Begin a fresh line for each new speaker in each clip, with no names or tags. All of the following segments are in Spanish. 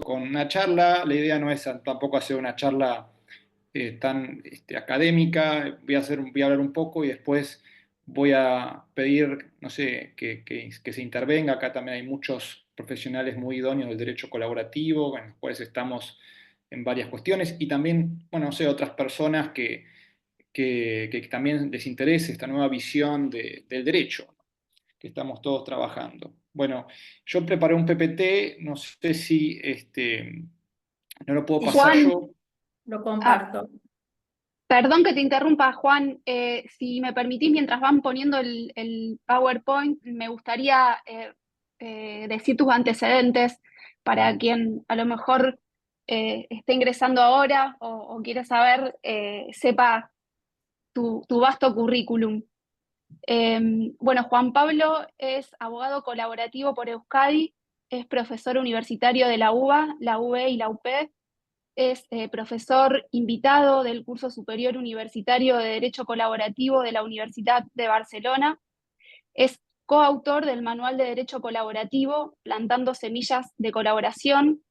con una charla. La idea no es tampoco hacer una charla tan académica. Voy a hablar un poco y después voy a pedir, no sé, que se intervenga. Acá también hay muchos profesionales muy idóneos del derecho colaborativo, en los cuales estamos en varias cuestiones, y también, bueno, no sé, otras personas que también les interese esta nueva visión del derecho que estamos todos trabajando. Bueno, yo preparé un PPT, no sé si no lo puedo
Sí,
pasar
Juan,
yo.
lo
Ah,
comparto.
sí.
perdón que te interrumpa, Juan. Si me permitís, mientras van poniendo el PowerPoint, me gustaría decir tus antecedentes para quien a lo mejor esté ingresando ahora o quiera saber, sepa tu vasto currículum. Bueno, Juan Pablo es abogado colaborativo por Euskadi, es profesor universitario de la UBA, la UB y la UP. Es profesor invitado del curso superior universitario de Derecho Colaborativo de la Universidad de Barcelona. Es coautor del Manual de Derecho Colaborativo, Plantando Semillas de Colaboración.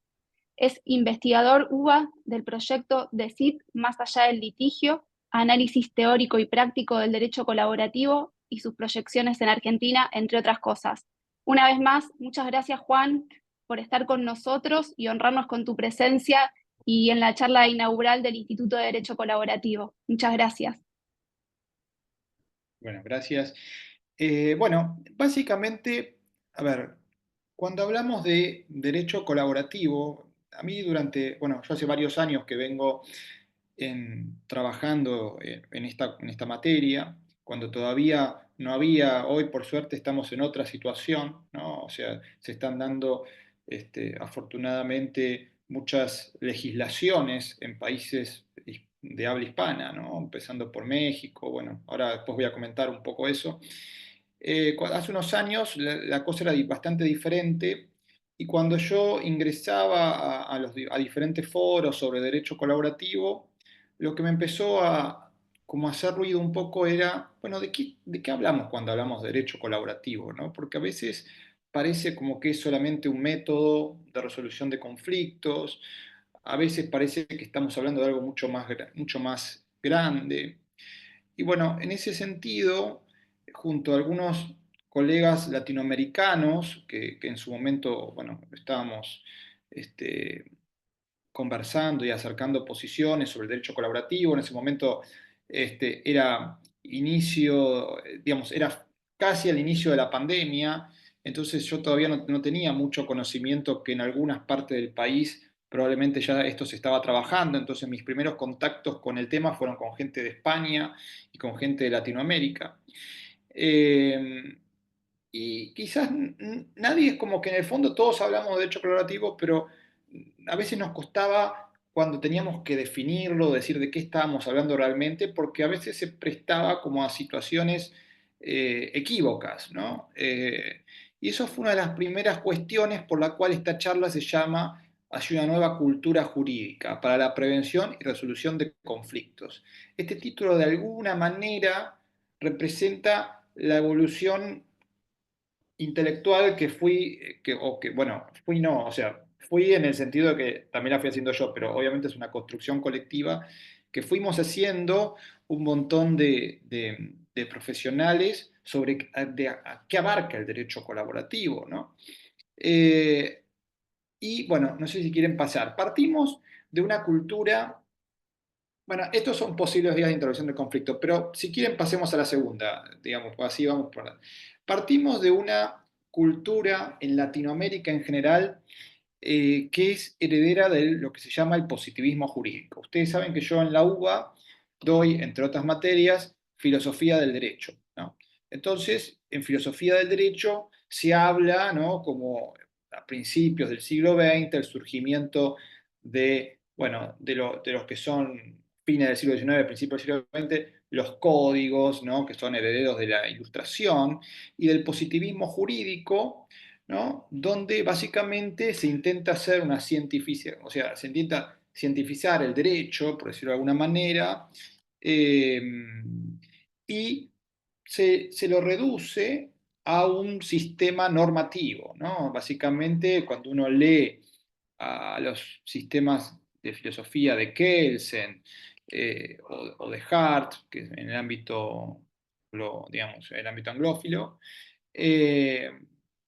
Es investigador UBA del proyecto DECID, Más allá del litigio, análisis teórico y práctico del derecho colaborativo y sus proyecciones en Argentina, entre otras cosas. Una vez más, muchas gracias, Juan, por estar con nosotros y honrarnos con tu presencia y en la charla inaugural del Instituto de Derecho Colaborativo. Muchas gracias.
Bueno, gracias. Bueno, básicamente, a ver, cuando hablamos de derecho colaborativo, a mí bueno, yo hace varios años que vengo trabajando en esta materia, cuando todavía no había, hoy por suerte estamos en otra situación, ¿no? O sea, se están dando afortunadamente muchas legislaciones en países de habla hispana, ¿no? Empezando por México, bueno, ahora después voy a comentar un poco eso. Hace unos años la cosa era bastante diferente, y cuando yo ingresaba a diferentes foros sobre derecho colaborativo, lo que me empezó a como a hacer ruido un poco era, bueno, ¿de qué hablamos cuando hablamos de derecho colaborativo, ¿no? Porque a veces parece como que es solamente un método de resolución de conflictos, a veces parece que estamos hablando de algo mucho más grande. Y bueno, en ese sentido, junto a algunos colegas latinoamericanos que en su momento, bueno, estábamos este, conversando y acercando posiciones sobre el derecho colaborativo. En ese momento era digamos, era casi al inicio de la pandemia, entonces yo todavía no tenía mucho conocimiento que en algunas partes del país probablemente ya esto se estaba trabajando. Entonces mis primeros contactos con el tema fueron con gente de España y con gente de Latinoamérica. Eh, y quizás nadie, es como que en el fondo todos hablamos de derecho colaborativo, pero a veces nos costaba cuando teníamos que definirlo, decir de qué estábamos hablando realmente, porque a veces se prestaba como a situaciones equívocas, ¿no? Y eso fue una de las primeras cuestiones por la cual esta charla se llama Hacia una nueva cultura jurídica para la prevención y resolución de conflictos. Este título de alguna manera representa la evolución intelectual que fui, bueno, fui no, o sea, fui en el sentido de que también la fui haciendo yo, pero obviamente es una construcción colectiva que fuimos haciendo un montón de profesionales sobre a qué abarca el derecho colaborativo, ¿no? Eh, y bueno, no sé si quieren pasar. Partimos de una cultura. Bueno, estos son posibles días de intervención del conflicto, pero si quieren pasemos a la segunda, digamos, así vamos por la. Partimos de una cultura en Latinoamérica en general que es heredera de lo que se llama el positivismo jurídico. Ustedes saben que yo en la UBA doy, entre otras materias, filosofía del derecho, ¿no? Entonces, en filosofía del derecho se habla, ¿no? Como a principios del siglo XX, el surgimiento bueno, de los que son fines del siglo XIX, principios del siglo XX, los códigos, ¿no? Que son herederos de la Ilustración, y del positivismo jurídico, ¿no? Donde básicamente se intenta hacer una cientificación, o sea, se intenta cientificar el derecho, por decirlo de alguna manera, eh, y se lo reduce a un sistema normativo, ¿no? Básicamente, cuando uno lee a los sistemas de filosofía de Kelsen o de Hart, que es en el ámbito, digamos, en el ámbito anglófilo, eh,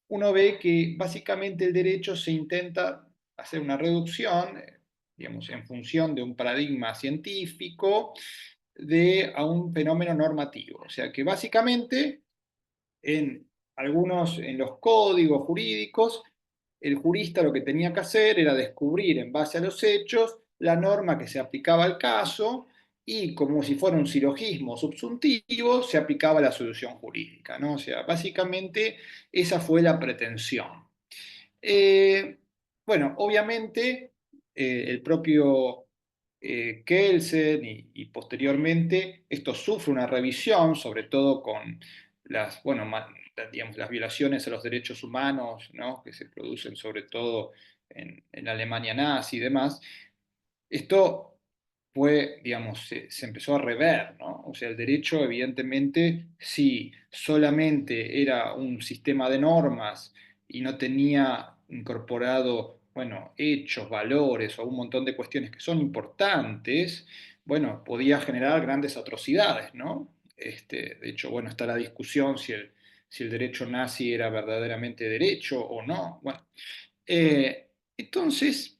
uno ve que básicamente el derecho se intenta hacer una reducción, digamos, en función de un paradigma científico a un fenómeno normativo. O sea que básicamente en en los códigos jurídicos, el jurista lo que tenía que hacer era descubrir en base a los hechos la norma que se aplicaba al caso y como si fuera un silogismo subsuntivo, se aplicaba la solución jurídica, ¿no? O sea, básicamente esa fue la pretensión. Eh, bueno, obviamente el propio Kelsen y posteriormente esto sufre una revisión, sobre todo con bueno, digamos, las violaciones a los derechos humanos, ¿no? Que se producen sobre todo en la Alemania nazi y demás. Esto fue, digamos, se empezó a rever, ¿no? O sea, el derecho, evidentemente, si solamente era un sistema de normas y no tenía incorporado, bueno, hechos, valores o un montón de cuestiones que son importantes, bueno, podía generar grandes atrocidades, ¿no? De hecho, bueno, está la discusión si el derecho nazi era verdaderamente derecho o no. Bueno, entonces,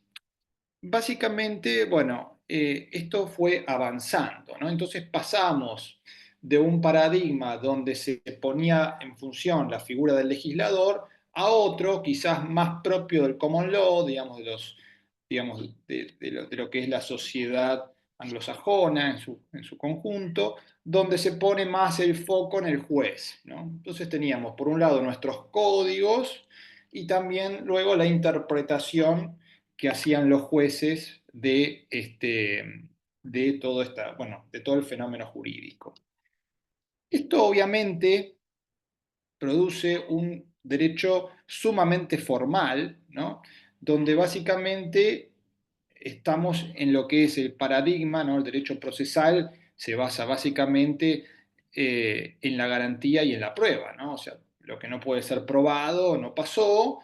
básicamente, bueno, esto fue avanzando, ¿no? Entonces pasamos de un paradigma donde se ponía en función la figura del legislador a otro, quizás más propio del common law, digamos, digamos de lo que es la sociedad anglosajona en su conjunto, donde se pone más el foco en el juez, ¿no? Entonces teníamos, por un lado, nuestros códigos y también luego la interpretación que hacían los jueces de todo bueno, de todo el fenómeno jurídico. Esto obviamente produce un derecho sumamente formal, ¿no? Donde básicamente estamos en lo que es el paradigma, ¿no? El derecho procesal se basa básicamente en la garantía y en la prueba, ¿no? O sea, lo que no puede ser probado no pasó,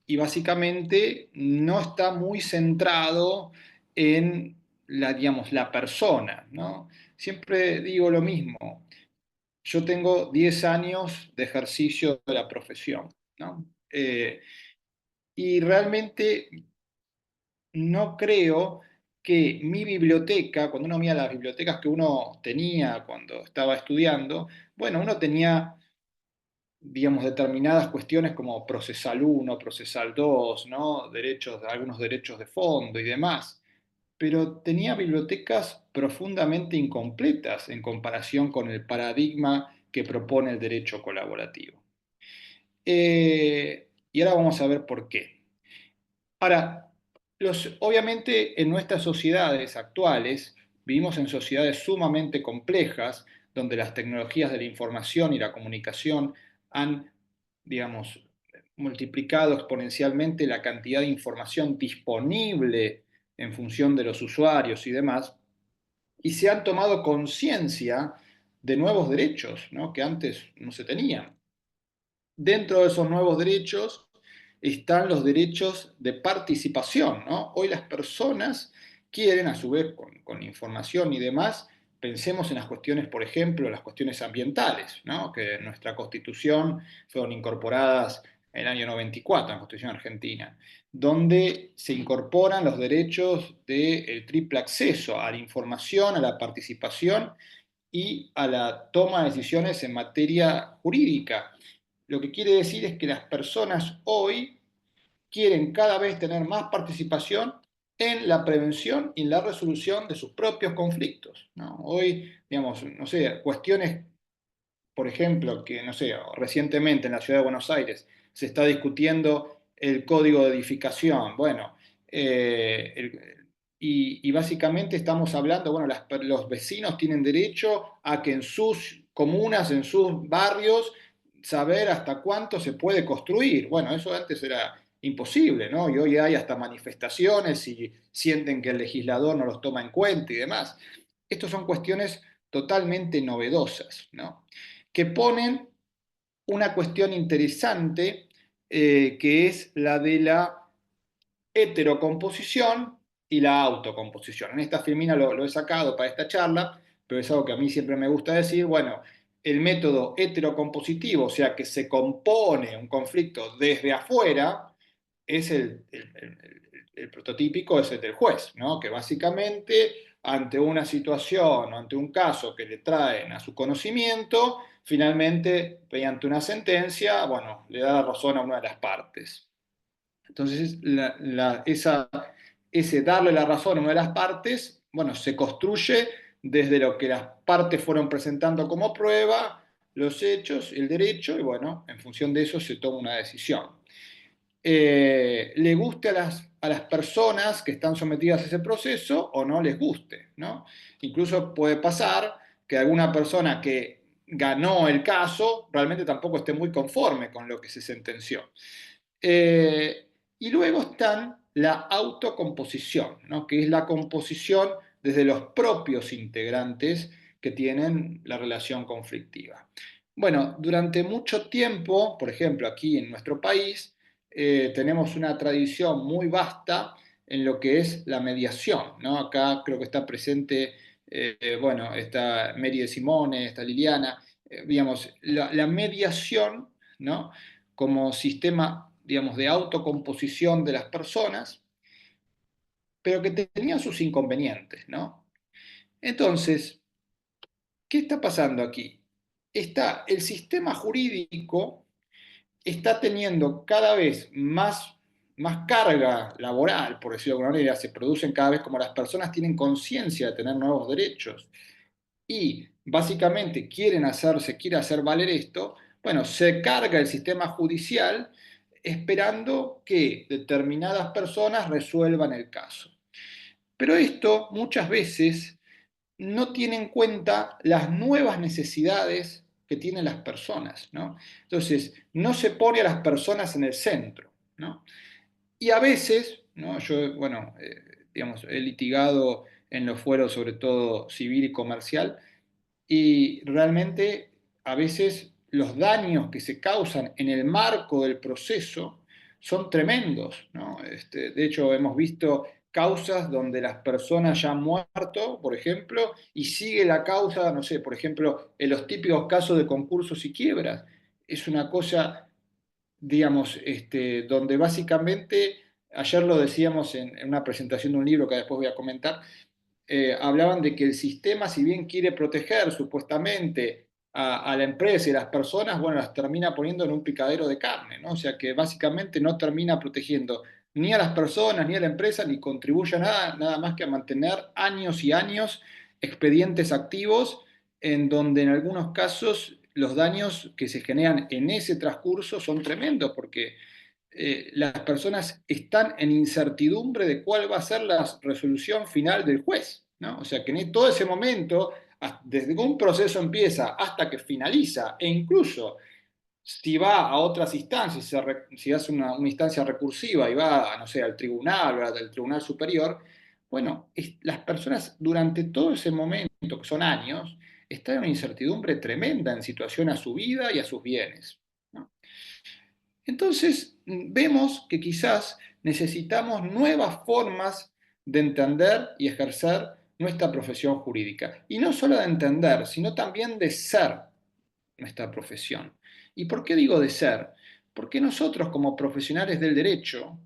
y básicamente no está muy centrado en digamos, la persona, ¿no? Siempre digo lo mismo, yo tengo 10 años de ejercicio de la profesión, ¿no? Y realmente no creo que mi biblioteca, cuando uno mira las bibliotecas que uno tenía cuando estaba estudiando, bueno, uno tenía digamos, determinadas cuestiones como procesal uno procesal 2 ¿no? Algunos derechos de fondo y demás, pero tenía bibliotecas profundamente incompletas en comparación con el paradigma que propone el derecho colaborativo. Y ahora vamos a ver por qué. Ahora, obviamente en nuestras sociedades actuales vivimos en sociedades sumamente complejas, donde las tecnologías de la información y la comunicación han, digamos, multiplicado exponencialmente la cantidad de información disponible en función de los usuarios y demás, y se han tomado conciencia de nuevos derechos, ¿no? Que antes no se tenían. Dentro de esos nuevos derechos están los derechos de participación, ¿no? Hoy las personas quieren, a su vez, con información y demás, pensemos en las cuestiones, por ejemplo, las cuestiones ambientales, ¿no? Que en nuestra Constitución fueron incorporadas en el año 94, en la Constitución Argentina, donde se incorporan los derechos del triple acceso a la información, a la participación y a la toma de decisiones en materia jurídica. Lo que quiere decir es que las personas hoy quieren cada vez tener más participación en la prevención y en la resolución de sus propios conflictos, ¿no? Hoy, digamos, no sé, cuestiones, por ejemplo, que, no sé, recientemente en la ciudad de Buenos Aires se está discutiendo el código de edificación. Bueno, y básicamente estamos hablando, bueno, los vecinos tienen derecho a que en sus comunas, en sus barrios, saber hasta cuánto se puede construir. Bueno, eso antes era imposible, ¿no? Y hoy hay hasta manifestaciones y sienten que el legislador no los toma en cuenta y demás. Estas son cuestiones totalmente novedosas, ¿no? Que ponen una cuestión interesante que es la de la heterocomposición y la autocomposición. En esta filmina lo he sacado para esta charla, pero es algo que a mí siempre me gusta decir, bueno, el método heterocompositivo, o sea, que se compone un conflicto desde afuera, es el prototípico, es el del juez, ¿no? Que básicamente ante una situación o ante un caso que le traen a su conocimiento, finalmente, mediante una sentencia, bueno, le da la razón a una de las partes. Entonces, ese darle la razón a una de las partes, bueno, se construye desde lo que las partes fueron presentando como prueba, los hechos, el derecho, y bueno, en función de eso se toma una decisión. Le guste a las personas que están sometidas a ese proceso o no les guste, ¿no? Incluso puede pasar que alguna persona que ganó el caso realmente tampoco esté muy conforme con lo que se sentenció. Eh, y luego están la autocomposición, ¿no? Que es la composición desde los propios integrantes que tienen la relación conflictiva. Bueno, durante mucho tiempo, por ejemplo, aquí en nuestro país, tenemos una tradición muy vasta en lo que es la mediación, ¿no? Acá creo que está presente, bueno, está Mary de Simone, está Liliana, digamos, la mediación, ¿no? Como sistema, digamos, de autocomposición de las personas, pero que tenía sus inconvenientes, ¿no? Entonces, ¿qué está pasando aquí? El sistema jurídico está teniendo cada vez más carga laboral, por decirlo de alguna manera, se producen cada vez como las personas tienen conciencia de tener nuevos derechos y básicamente quiere hacer valer esto, bueno, se carga el sistema judicial esperando que determinadas personas resuelvan el caso. Pero esto muchas veces no tiene en cuenta las nuevas necesidades que tienen las personas, ¿no? Entonces, no se pone a las personas en el centro, ¿no? Y a veces, ¿no? Yo, bueno, digamos, he litigado en los fueros, sobre todo civil y comercial, y realmente a veces los daños que se causan en el marco del proceso son tremendos, ¿no? De hecho, hemos visto causas donde las personas ya han muerto, por ejemplo, y sigue la causa, no sé, por ejemplo, en los típicos casos de concursos y quiebras. Es una cosa, digamos, donde básicamente, ayer lo decíamos en una presentación de un libro que después voy a comentar, hablaban de que el sistema, si bien quiere proteger supuestamente a la empresa y a las personas, bueno, las termina poniendo en un picadero de carne, ¿no? O sea que básicamente no termina protegiendo ni a las personas, ni a la empresa, ni contribuye a nada, nada más que a mantener años y años expedientes activos en donde en algunos casos los daños que se generan en ese transcurso son tremendos porque las personas están en incertidumbre de cuál va a ser la resolución final del juez, ¿no? O sea que en todo ese momento, desde que un proceso empieza hasta que finaliza, e incluso si va a otras instancias, si hace una instancia recursiva y va, no sé, al tribunal o al tribunal superior, bueno, las personas durante todo ese momento, que son años, están en una incertidumbre tremenda en situación a su vida y a sus bienes, ¿no? Entonces, vemos que quizás necesitamos nuevas formas de entender y ejercer nuestra profesión jurídica. Y no solo de entender, sino también de ser nuestra profesión. ¿Y por qué digo de ser? Porque nosotros como profesionales del derecho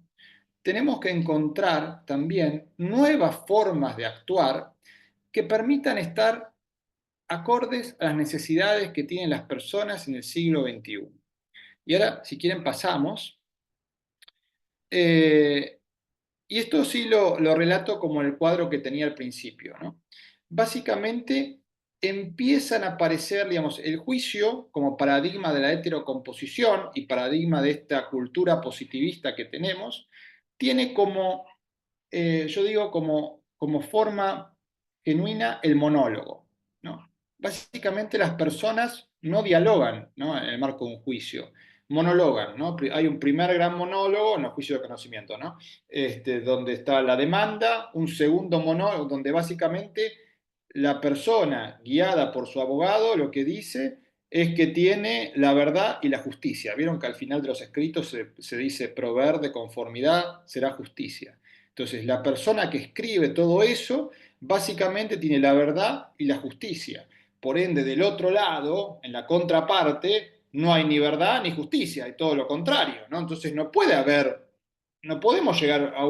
tenemos que encontrar también nuevas formas de actuar que permitan estar acordes a las necesidades que tienen las personas en el siglo XXI. Y ahora, si quieren, pasamos. Eh, y esto sí lo relato como el cuadro que tenía al principio, ¿no? Básicamente empiezan a aparecer, digamos, el juicio como paradigma de la heterocomposición y paradigma de esta cultura positivista que tenemos, tiene como, yo digo, como forma genuina el monólogo, ¿no? Básicamente las personas no dialogan, ¿no? En el marco de un juicio, monologan, ¿no? Hay un primer gran monólogo en el juicio de conocimiento, ¿no? Donde está la demanda, un segundo monólogo donde básicamente la persona guiada por su abogado lo que dice es que tiene la verdad y la justicia. Vieron que al final de los escritos se dice proveer de conformidad será justicia. Entonces, la persona que escribe todo eso, básicamente tiene la verdad y la justicia. Por ende, del otro lado, en la contraparte, no hay ni verdad ni justicia, hay todo lo contrario, ¿no? Entonces, no puede haber, no podemos llegar a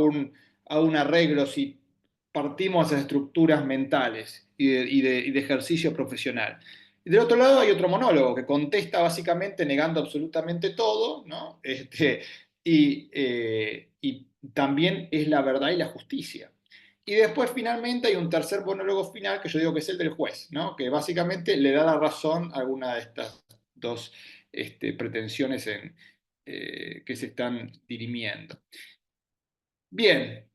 un arreglo si partimos de esas estructuras mentales y de ejercicio profesional. Y del otro lado hay otro monólogo que contesta básicamente negando absolutamente todo, ¿no? Y también es la verdad y la justicia. Y después finalmente hay un tercer monólogo final que yo digo que es el del juez, ¿no? Que básicamente le da la razón a alguna de estas dos pretensiones que se están dirimiendo. Bien,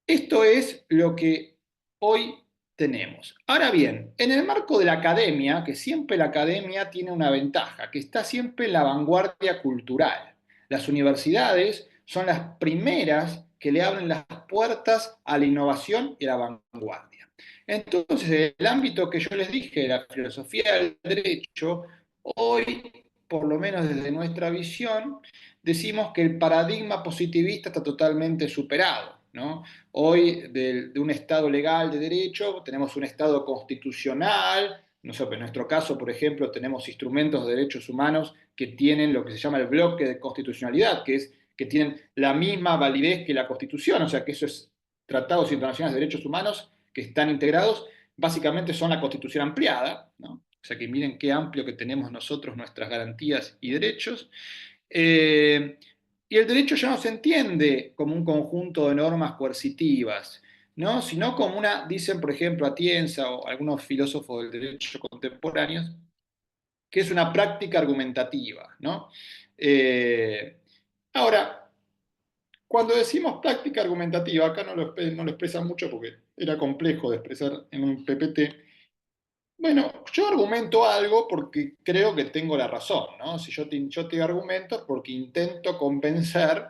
esto es lo que hoy tenemos. Ahora bien, en el marco de la academia, que siempre la academia tiene una ventaja, que está siempre en la vanguardia cultural. Las universidades son las primeras que le abren las puertas a la innovación y a la vanguardia. Entonces, el ámbito que yo les dije, la filosofía del derecho, hoy, por lo menos desde nuestra visión, decimos que el paradigma positivista está totalmente superado, ¿no? Hoy de un Estado legal de derecho tenemos un Estado constitucional. Nosotros, en nuestro caso, por ejemplo, tenemos instrumentos de derechos humanos que tienen lo que se llama el bloque de constitucionalidad, que es que tienen la misma validez que la Constitución, o sea que eso es tratados internacionales de derechos humanos que están integrados, básicamente son la Constitución ampliada, ¿no? O sea que miren qué amplio que tenemos nosotros nuestras garantías y derechos. Eh, y el derecho ya no se entiende como un conjunto de normas coercitivas, ¿no? Sino como una, dicen por ejemplo Atienza o algunos filósofos del derecho contemporáneos, que es una práctica argumentativa, ¿no? Eh, ahora, cuando decimos práctica argumentativa, acá no lo expresan mucho porque era complejo de expresar en un PPT. Bueno, yo argumento algo porque creo que tengo la razón, ¿no? Si yo te argumento es porque intento convencer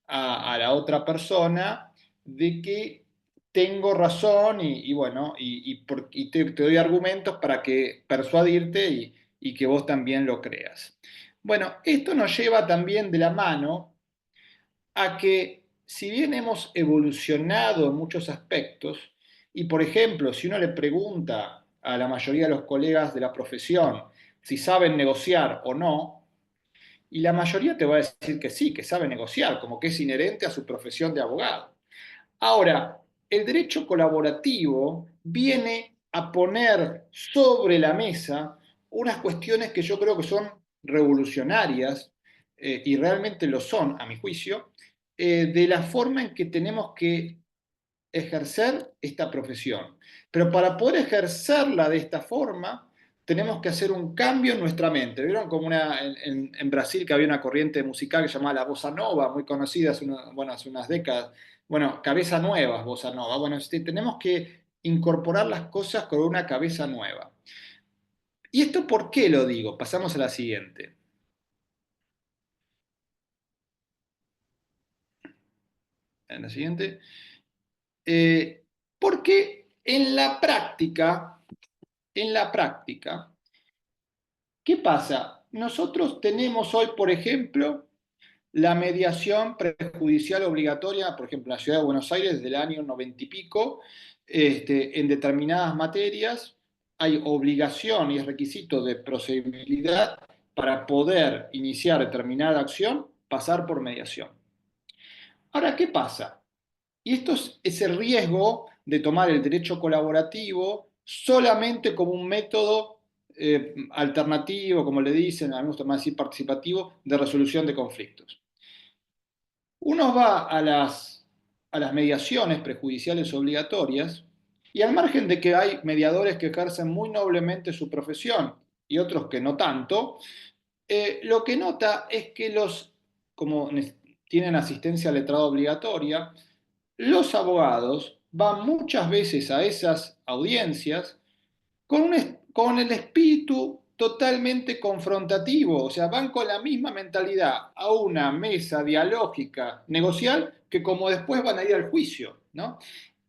a la otra persona de que tengo razón y bueno, y te doy argumentos para que persuadirte y que vos también lo creas. Bueno, esto nos lleva también de la mano a que si bien hemos evolucionado en muchos aspectos, y por ejemplo, si uno le pregunta a la mayoría de los colegas de la profesión si saben negociar o no, y la mayoría te va a decir que sí, que sabe negociar, como que es inherente a su profesión de abogado. Ahora, el derecho colaborativo viene a poner sobre la mesa unas cuestiones que yo creo que son revolucionarias, y realmente lo son, a mi juicio, de la forma en que tenemos que ejercer esta profesión. Pero para poder ejercerla de esta forma, tenemos que hacer un cambio en nuestra mente. ¿Vieron como en Brasil que había una corriente musical que se llamaba la bossa nova, muy conocida bueno, hace unas décadas? Bueno, cabeza nueva, bossa nova. Bueno, tenemos que incorporar las cosas con una cabeza nueva. ¿Y esto por qué lo digo? Pasamos a la siguiente. En la siguiente. Porque en la práctica, ¿qué pasa? Nosotros tenemos hoy, por ejemplo, la mediación prejudicial obligatoria, por ejemplo, en la ciudad de Buenos Aires, desde el año 90 y pico, en determinadas materias hay obligación y es requisito de procedibilidad para poder iniciar determinada acción, pasar por mediación. Ahora, ¿qué pasa? Y esto es el riesgo de tomar el derecho colaborativo solamente como un método alternativo, como le dicen, a mí me gusta más decir participativo, de resolución de conflictos. Uno va a las mediaciones prejudiciales obligatorias y al margen de que hay mediadores que ejercen muy noblemente su profesión y otros que no tanto, lo que nota es que como tienen asistencia al letrado obligatoria, los abogados van muchas veces a esas audiencias con el espíritu totalmente confrontativo, o sea, van con la misma mentalidad a una mesa dialógica, negocial, que como después van a ir al juicio, ¿no?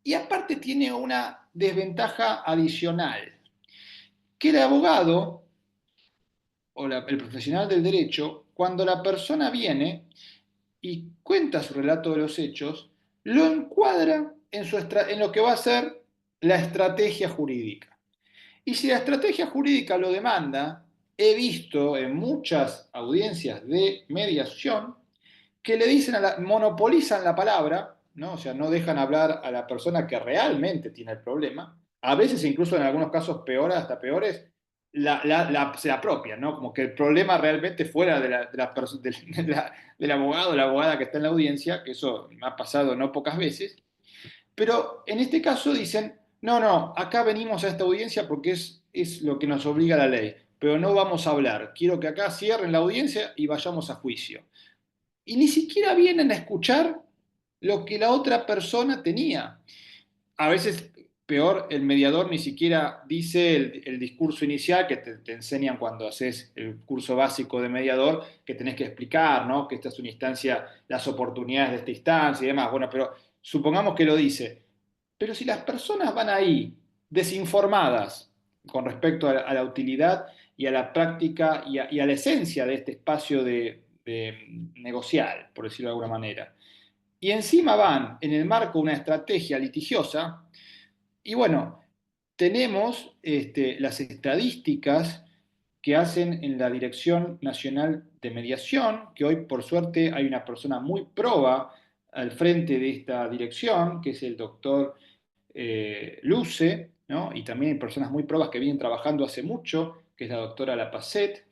Y aparte tiene una desventaja adicional, que el abogado el profesional del derecho, cuando la persona viene y cuenta su relato de los hechos, lo encuadra en lo que va a ser la estrategia jurídica. Y si la estrategia jurídica lo demanda, he visto en muchas audiencias de mediación que le dicen monopolizan la palabra, ¿no? O sea, no dejan hablar a la persona que realmente tiene el problema. A veces, incluso en algunos casos peores, hasta peores, se apropian, ¿no? Como que el problema realmente fuera del abogado o la abogada que está en la audiencia, que eso me ha pasado no pocas veces, pero en este caso dicen, no, no, acá venimos a esta audiencia porque es lo que nos obliga la ley, pero no vamos a hablar. Quiero que acá cierren la audiencia y vayamos a juicio. Y ni siquiera vienen a escuchar lo que la otra persona tenía. A veces, peor, el mediador ni siquiera dice el discurso inicial que te enseñan cuando haces el curso básico de mediador, que tenés que explicar, ¿no? Que esta es una instancia, las oportunidades de esta instancia y demás. Bueno, pero supongamos que lo dice. Pero si las personas van ahí desinformadas con respecto a la utilidad y a la práctica y a la esencia de este espacio de negocial, por decirlo de alguna manera, y encima van en el marco de una estrategia litigiosa, y bueno, tenemos las estadísticas que hacen en la Dirección Nacional de Mediación, que hoy por suerte hay una persona muy proba al frente de esta dirección, que es el doctor Luce, ¿no? Y también hay personas muy probas que vienen trabajando hace mucho, que es la doctora Lapacet,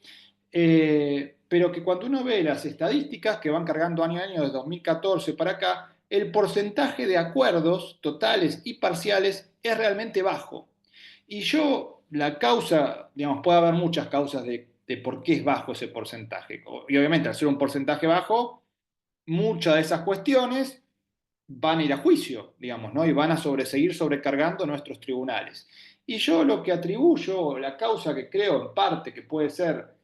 pero que cuando uno ve las estadísticas que van cargando año a año, de 2014 para acá, el porcentaje de acuerdos totales y parciales es realmente bajo. Y la causa, digamos, puede haber muchas causas de por qué es bajo ese porcentaje. Y obviamente, al ser un porcentaje bajo, muchas de esas cuestiones van a ir a juicio, digamos, ¿no? Y van a seguir sobrecargando nuestros tribunales. Y yo lo que atribuyo, la causa que creo en parte que puede ser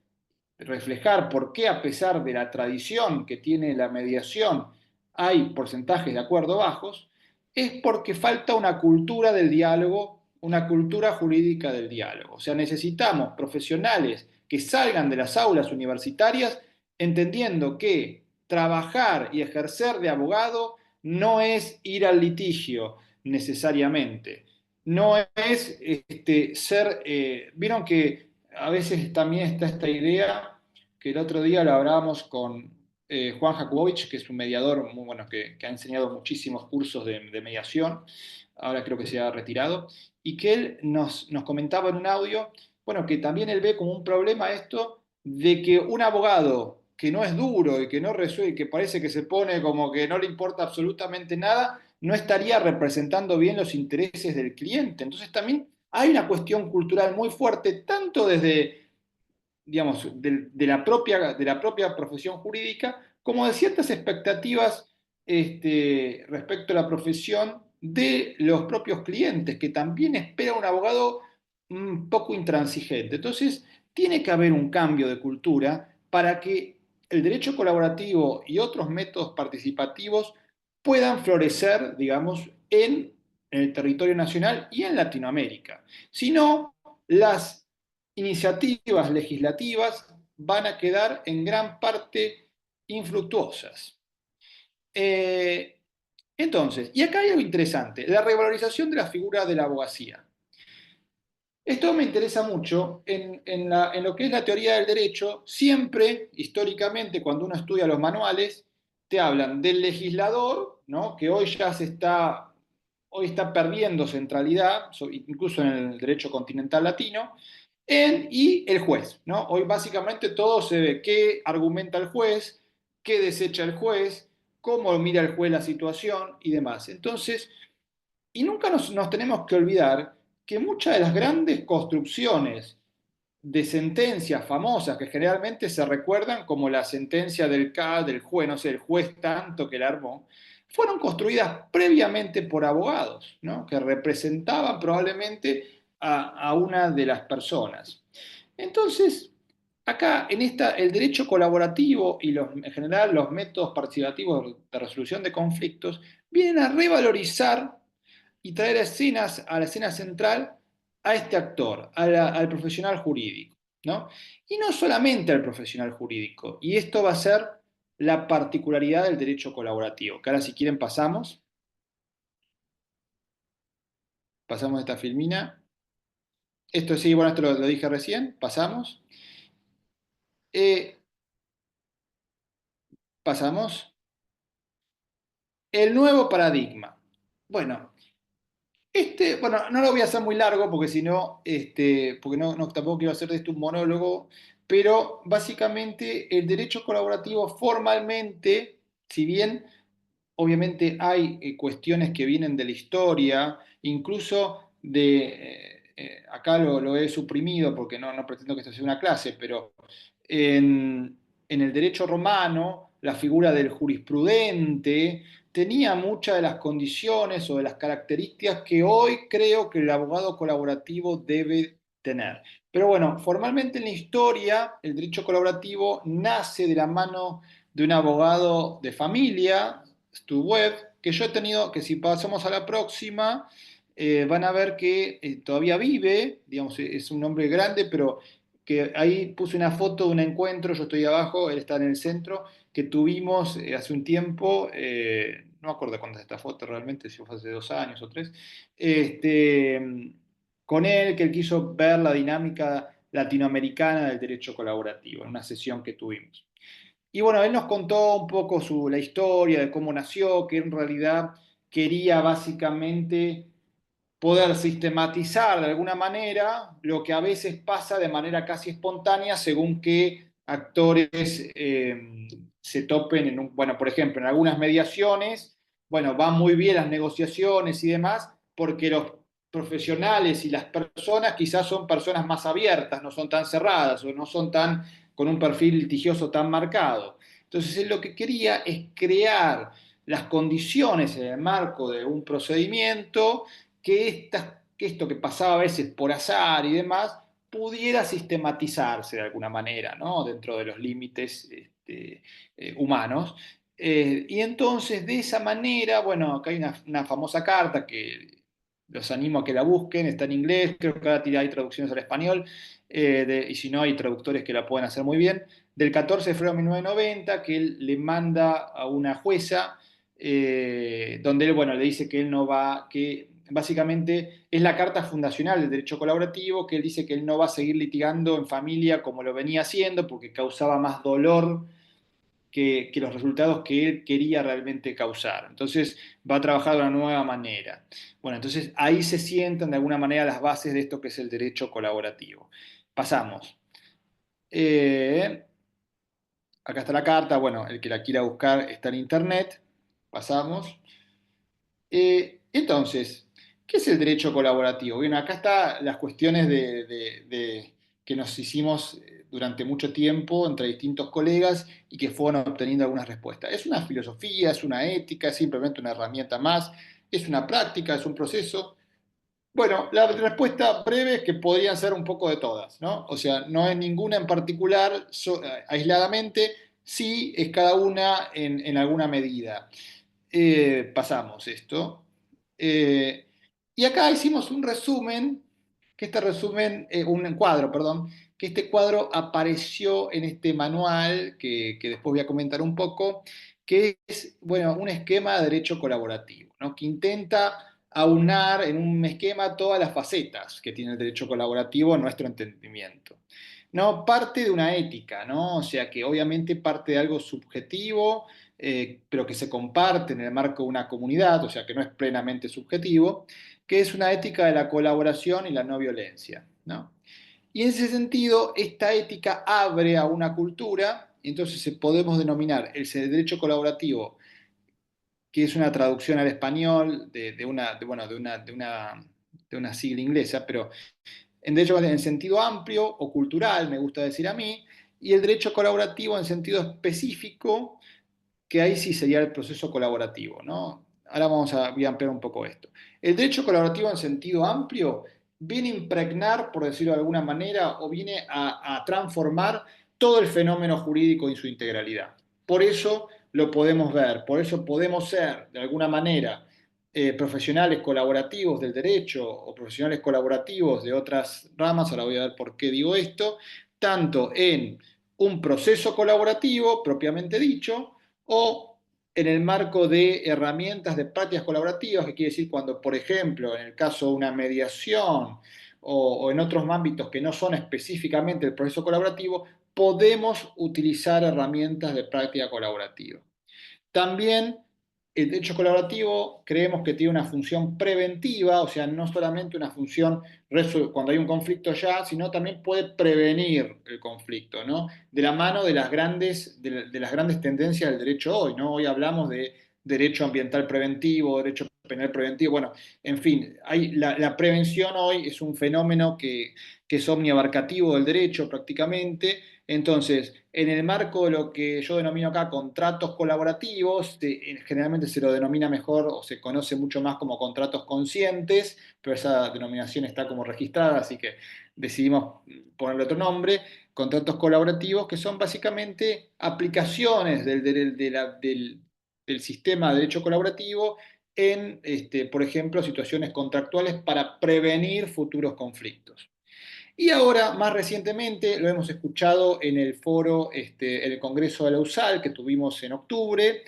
reflejar por qué a pesar de la tradición que tiene la mediación hay porcentajes de acuerdo bajos, es porque falta una cultura del diálogo, una cultura jurídica del diálogo. O sea, necesitamos profesionales que salgan de las aulas universitarias entendiendo que trabajar y ejercer de abogado no es ir al litigio necesariamente, no es vieron que a veces también está esta idea que el otro día lo hablábamos con Juan Jakubowicz, que es un mediador muy bueno, que ha enseñado muchísimos cursos de mediación, ahora creo que se ha retirado, y que él nos comentaba en un audio, bueno, que también él ve como un problema esto de que un abogado que no es duro y que no resuelve, que parece que se pone como que no le importa absolutamente nada, no estaría representando bien los intereses del cliente. Entonces también hay una cuestión cultural muy fuerte, tanto desde, digamos, de la propia profesión jurídica, como de ciertas expectativas respecto a la profesión de los propios clientes, que también espera un abogado un poco intransigente. Entonces, tiene que haber un cambio de cultura para que el derecho colaborativo y otros métodos participativos puedan florecer, digamos, en el territorio nacional y en Latinoamérica. Si no, las iniciativas legislativas van a quedar en gran parte infructuosas. Eh, entonces, y acá hay algo interesante, la revalorización de la figura de la abogacía. Esto me interesa mucho en lo que es la teoría del derecho. Siempre, históricamente, cuando uno estudia los manuales, te hablan del legislador, ¿no? Que hoy está perdiendo centralidad, incluso en el derecho continental latino, y el juez, ¿no? Hoy básicamente todo se ve qué argumenta el juez, qué desecha el juez, cómo mira el juez la situación y demás. Entonces, y nunca nos tenemos que olvidar que muchas de las grandes construcciones de sentencias famosas que generalmente se recuerdan como la sentencia del juez, no sé, el juez tanto que la armó, fueron construidas previamente por abogados, ¿no? Que representaban probablemente a una de las personas. Entonces, acá el derecho colaborativo y en general los métodos participativos de resolución de conflictos vienen a revalorizar y traer a la escena central a este actor, al profesional jurídico. ¿no? Y no solamente al profesional jurídico. Y esto va a ser la particularidad del derecho colaborativo, que ahora si quieren pasamos esta filmina. Esto sí, bueno, esto lo dije recién, pasamos. Eh, pasamos. El nuevo paradigma. Bueno, bueno, no lo voy a hacer muy largo porque si no, porque tampoco quiero hacer de esto un monólogo, pero básicamente el derecho colaborativo formalmente, si bien obviamente hay cuestiones que vienen de la historia, incluso acá lo he suprimido porque no pretendo que esto sea una clase, pero en el derecho romano, la figura del jurisprudente tenía muchas de las condiciones o de las características que hoy creo que el abogado colaborativo debe tener. Pero bueno, formalmente en la historia, el derecho colaborativo nace de la mano de un abogado de familia, Stu Webb, que yo he tenido, que si pasamos a la próxima, van a ver que todavía vive, digamos, es un hombre grande, pero que ahí puse una foto de un encuentro, yo estoy abajo, él está en el centro, que tuvimos hace un tiempo, no me acuerdo cuándo es esta foto realmente, si fue hace 2 años o 3, este, con él, que él quiso ver la dinámica latinoamericana del derecho colaborativo, en una sesión que tuvimos. Y bueno, él nos contó un poco la historia de cómo nació, que en realidad quería básicamente poder sistematizar de alguna manera lo que a veces pasa de manera casi espontánea según qué actores se topen bueno, por ejemplo, en algunas mediaciones, bueno, van muy bien las negociaciones y demás, porque los profesionales y las personas quizás son personas más abiertas, no son tan cerradas o no son tan con un perfil litigioso tan marcado. Entonces, él lo que quería es crear las condiciones en el marco de un procedimiento que esto que pasaba a veces por azar y demás pudiera sistematizarse de alguna manera, ¿no? Dentro de los límites humanos. Y entonces, de esa manera, bueno, acá hay una famosa carta que los animo a que la busquen, está en inglés, creo que ahora hay traducciones al español, y si no, hay traductores que la pueden hacer muy bien, del 14 de febrero de 1990, que él le manda a una jueza donde él, bueno, le dice que él no va, que básicamente es la carta fundacional del derecho colaborativo, que él dice que él no va a seguir litigando en familia como lo venía haciendo, porque causaba más dolor que los resultados que él quería realmente causar. Entonces va a trabajar de una nueva manera. Bueno, entonces ahí se sientan de alguna manera las bases de esto que es el derecho colaborativo. Pasamos. Eh, Acá está la carta, bueno, el que la quiera buscar está en internet. Pasamos. Entonces, ¿qué es el derecho colaborativo? Bueno, acá están las cuestiones que nos hicimos durante mucho tiempo entre distintos colegas y que fueron obteniendo algunas respuestas. ¿Es una filosofía, es una ética, es simplemente una herramienta más, es una práctica, es un proceso? Bueno, la respuesta breve es que podrían ser un poco de todas, ¿no? O sea, no es ninguna en particular aisladamente, sí es cada una en alguna medida. Pasamos esto. Eh, y acá hicimos un resumen, que este resumen, un cuadro, perdón, que este cuadro apareció en este manual, que después voy a comentar un poco, que es, bueno, un esquema de derecho colaborativo, ¿no? Que intenta aunar en un esquema todas las facetas que tiene el derecho colaborativo en nuestro entendimiento. No, parte de una ética, ¿no? O sea que obviamente parte de algo subjetivo, pero que se comparte en el marco de una comunidad, o sea que no es plenamente subjetivo, que es una ética de la colaboración y la no violencia, ¿no? Y en ese sentido, esta ética abre a una cultura, y entonces podemos denominar el derecho colaborativo, que es una traducción al español bueno, de una sigla inglesa, pero en derecho en sentido amplio o cultural, me gusta decir a mí, y el derecho colaborativo en sentido específico, que ahí sí sería el proceso colaborativo, ¿no? Ahora voy a ampliar un poco esto. El derecho colaborativo en sentido amplio viene a impregnar, por decirlo de alguna manera, o viene a transformar todo el fenómeno jurídico en su integralidad. Por eso lo podemos ver, por eso podemos ser, de alguna manera, profesionales colaborativos del derecho o profesionales colaborativos de otras ramas, ahora voy a ver por qué digo esto, tanto en un proceso colaborativo propiamente dicho, o en el marco de herramientas de prácticas colaborativas, que quiere decir cuando, por ejemplo, en el caso de una mediación o en otros ámbitos que no son específicamente el proceso colaborativo, podemos utilizar herramientas de práctica colaborativa. También el derecho colaborativo creemos que tiene una función preventiva, o sea, no solamente una función cuando hay un conflicto ya, sino también puede prevenir el conflicto, ¿no? De la mano de las grandes tendencias del derecho hoy, ¿no? Hoy hablamos de derecho ambiental preventivo, derecho penal preventivo, bueno, en fin, la prevención hoy es un fenómeno que es omniabarcativo del derecho prácticamente. Entonces, en el marco de lo que yo denomino acá contratos colaborativos, generalmente se lo denomina mejor o se conoce mucho más como contratos conscientes, pero esa denominación está como registrada, así que decidimos ponerle otro nombre. Contratos colaborativos que son básicamente aplicaciones del sistema de derecho colaborativo en, por ejemplo, situaciones contractuales para prevenir futuros conflictos. Y ahora, más recientemente, lo hemos escuchado en el foro, en el Congreso de la USAL que tuvimos en octubre,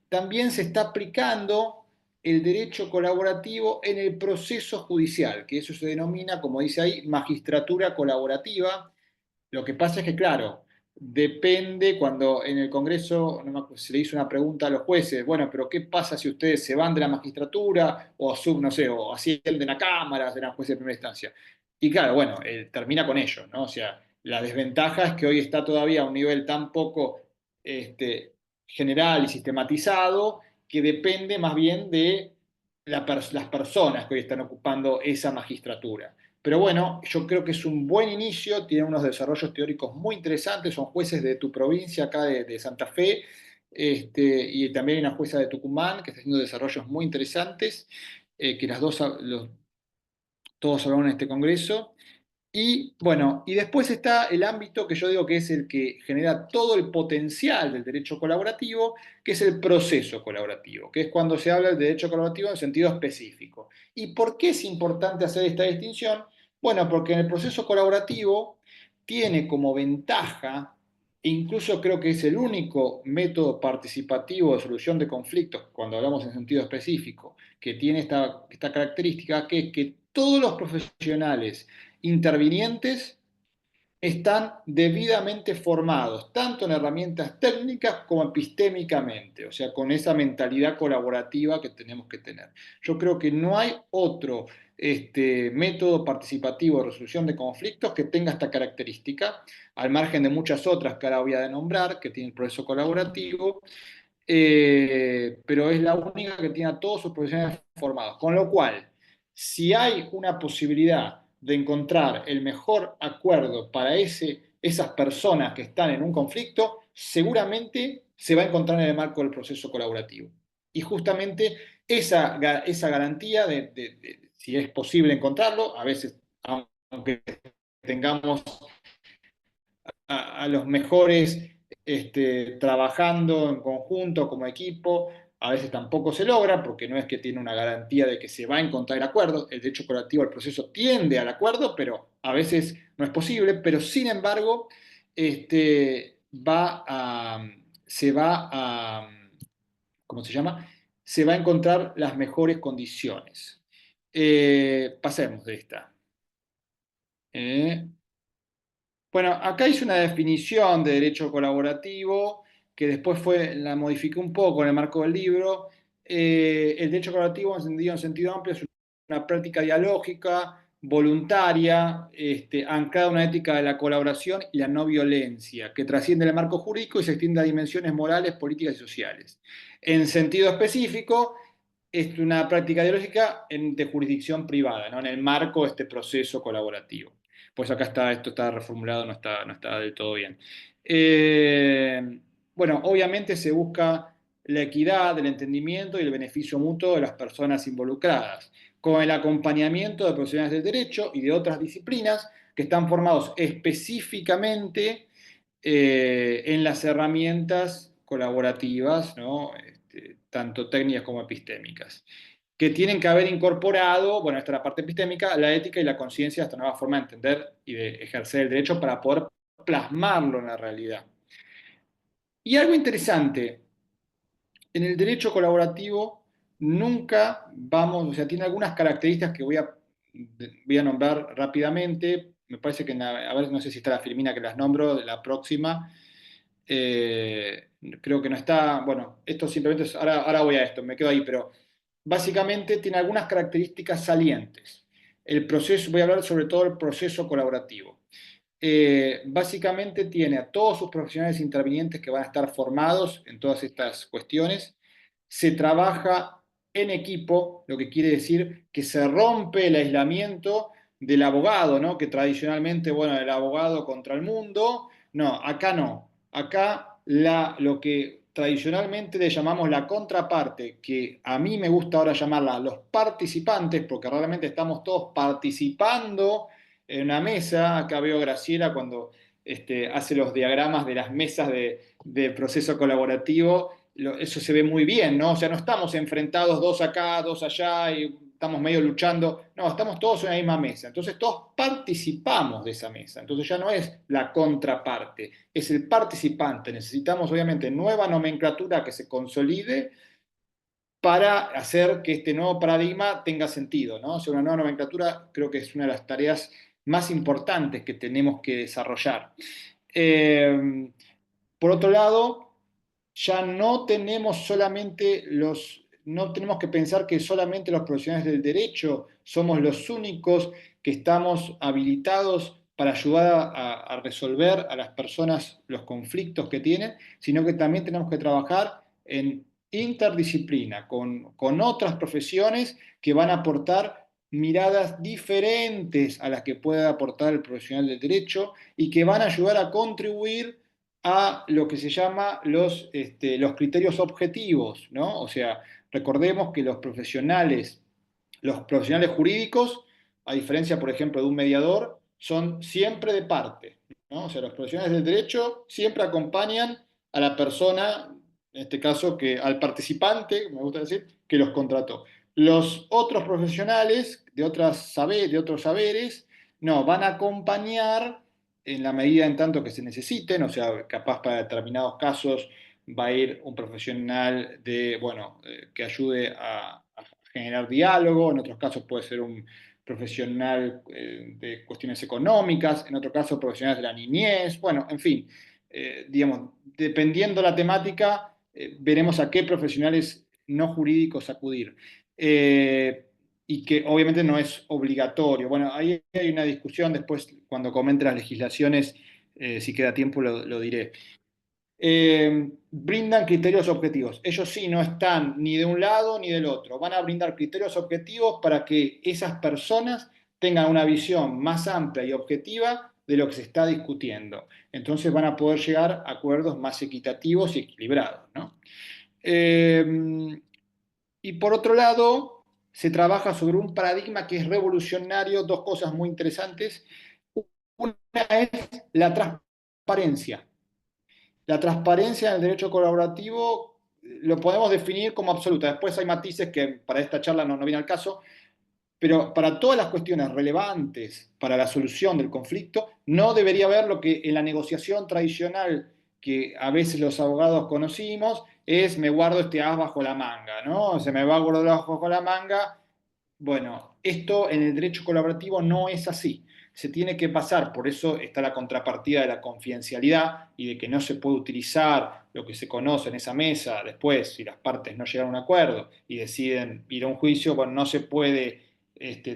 también se está aplicando el derecho colaborativo en el proceso judicial, que eso se denomina, como dice ahí, magistratura colaborativa. Lo que pasa es que, claro, depende cuando en el Congreso se le hizo una pregunta a los jueces, bueno, pero ¿qué pasa si ustedes se van de la magistratura o, no sé, o ascienden a cámaras, eran jueces de primera instancia? Y claro, bueno, termina con ello, ¿no? O sea, la desventaja es que hoy está todavía a un nivel tan poco general y sistematizado que depende más bien de las personas que hoy están ocupando esa magistratura. Pero bueno, yo creo que es un buen inicio, tiene unos desarrollos teóricos muy interesantes, son jueces de tu provincia, acá de Santa Fe, y también hay una jueza de Tucumán que está haciendo desarrollos muy interesantes, que todos hablaron en este congreso. Y bueno, y después está el ámbito que yo digo que es el que genera todo el potencial del derecho colaborativo, que es el proceso colaborativo, que es cuando se habla del derecho colaborativo en sentido específico. ¿Y por qué es importante hacer esta distinción? Bueno, porque en el proceso colaborativo tiene como ventaja, e incluso creo que es el único método participativo de solución de conflictos, cuando hablamos en sentido específico, que tiene esta característica, que es que todos los profesionales intervinientes están debidamente formados, tanto en herramientas técnicas como epistémicamente, o sea, con esa mentalidad colaborativa que tenemos que tener. Yo creo que no hay otro método participativo de resolución de conflictos que tenga esta característica, al margen de muchas otras que ahora voy a nombrar, que tienen proceso colaborativo, pero es la única que tiene a todos sus profesionales formados. Con lo cual, si hay una posibilidad de encontrar el mejor acuerdo para esas personas que están en un conflicto, seguramente se va a encontrar en el marco del proceso colaborativo. Y justamente esa garantía si es posible encontrarlo, a veces, aunque tengamos a los mejores trabajando en conjunto como equipo, a veces tampoco se logra porque no es que tiene una garantía de que se va a encontrar el acuerdo. El derecho colaborativo, el proceso tiende al acuerdo, pero a veces no es posible. Pero sin embargo, se va a, ¿cómo se llama? Se va a encontrar las mejores condiciones. Pasemos de esta. Eh, Bueno, acá hice una definición de derecho colaborativo que después la modifiqué un poco en el marco del libro. El derecho colaborativo, entendido en sentido amplio, es una práctica dialógica, voluntaria, anclada en una ética de la colaboración y la no violencia, que trasciende el marco jurídico y se extiende a dimensiones morales, políticas y sociales. En sentido específico, es una práctica dialógica de jurisdicción privada, ¿no? En el marco de este proceso colaborativo. Pues acá esto está reformulado, no está del todo bien. Bueno, obviamente se busca la equidad, el entendimiento y el beneficio mutuo de las personas involucradas, con el acompañamiento de profesionales del derecho y de otras disciplinas que están formados específicamente en las herramientas colaborativas, ¿no? Tanto técnicas como epistémicas, que tienen que haber incorporado, bueno, esta es la parte epistémica, la ética y la conciencia, esta nueva forma de entender y de ejercer el derecho para poder plasmarlo en la realidad. Y algo interesante, en el derecho colaborativo nunca vamos, o sea, tiene algunas características que voy a nombrar rápidamente. Me parece que, a ver, no sé si está la Filmina que las nombro, de la próxima. Eh, Creo que no está, bueno, esto simplemente es, ahora voy a esto, me quedo ahí, pero básicamente tiene algunas características salientes. El proceso, voy a hablar sobre todo el proceso colaborativo. Básicamente tiene a todos sus profesionales intervinientes que van a estar formados en todas estas cuestiones. Se trabaja en equipo, lo que quiere decir que se rompe el aislamiento del abogado, ¿no? Que tradicionalmente, bueno, el abogado contra el mundo. No, acá no. Acá lo que tradicionalmente le llamamos la contraparte, que a mí me gusta ahora llamarla los participantes, porque realmente estamos todos participando en una mesa. Acá veo a Graciela cuando hace los diagramas de las mesas de proceso colaborativo. Eso se ve muy bien, ¿no? O sea, no estamos enfrentados dos acá, dos allá y estamos medio luchando. No, estamos todos en la misma mesa. Entonces todos participamos de esa mesa. Entonces ya no es la contraparte, es el participante. Necesitamos obviamente nueva nomenclatura que se consolide para hacer que este nuevo paradigma tenga sentido, ¿no? O sea, una nueva nomenclatura creo que es una de las tareas más importantes que tenemos que desarrollar. Eh, por otro lado, ya no tenemos no tenemos que pensar que solamente los profesionales del derecho somos los únicos que estamos habilitados para ayudar a resolver a las personas los conflictos que tienen, sino que también tenemos que trabajar en interdisciplina, con otras profesiones que van a aportar miradas diferentes a las que puede aportar el profesional del derecho y que van a ayudar a contribuir a lo que se llama los criterios objetivos, ¿no? O sea, recordemos que los profesionales jurídicos, a diferencia, por ejemplo, de un mediador, son siempre de parte, ¿no? O sea, los profesionales del derecho siempre acompañan a la persona, en este caso, al participante, me gusta decir, que los contrató. Los otros profesionales de otros saberes, no, van a acompañar en la medida en tanto que se necesiten, o sea, capaz para determinados casos va a ir un profesional bueno, que ayude a generar diálogo, en otros casos puede ser un profesional de cuestiones económicas, en otro caso profesionales de la niñez, bueno, en fin, digamos, dependiendo la temática, veremos a qué profesionales no jurídicos acudir. Y que obviamente no es obligatorio. Bueno, ahí hay una discusión, después cuando comente las legislaciones, si queda tiempo lo diré. Brindan criterios objetivos. Ellos sí no están ni de un lado ni del otro. Van a brindar criterios objetivos para que esas personas tengan una visión más amplia y objetiva de lo que se está discutiendo. Entonces van a poder llegar a acuerdos más equitativos y equilibrados, ¿no? Y por otro lado, se trabaja sobre un paradigma que es revolucionario, dos cosas muy interesantes. Una es la transparencia. La transparencia en el derecho colaborativo lo podemos definir como absoluta. Después hay matices que para esta charla no viene al caso, pero para todas las cuestiones relevantes para la solución del conflicto, no debería haber lo que en la negociación tradicional que a veces los abogados conocimos, es me guardo este as bajo la manga, ¿no? Se me va a guardar el as bajo la manga. Bueno, esto en el derecho colaborativo no es así. Se tiene que pasar, por eso está la contrapartida de la confidencialidad y de que no se puede utilizar lo que se conoce en esa mesa después, si las partes no llegan a un acuerdo y deciden ir a un juicio, bueno, no se puede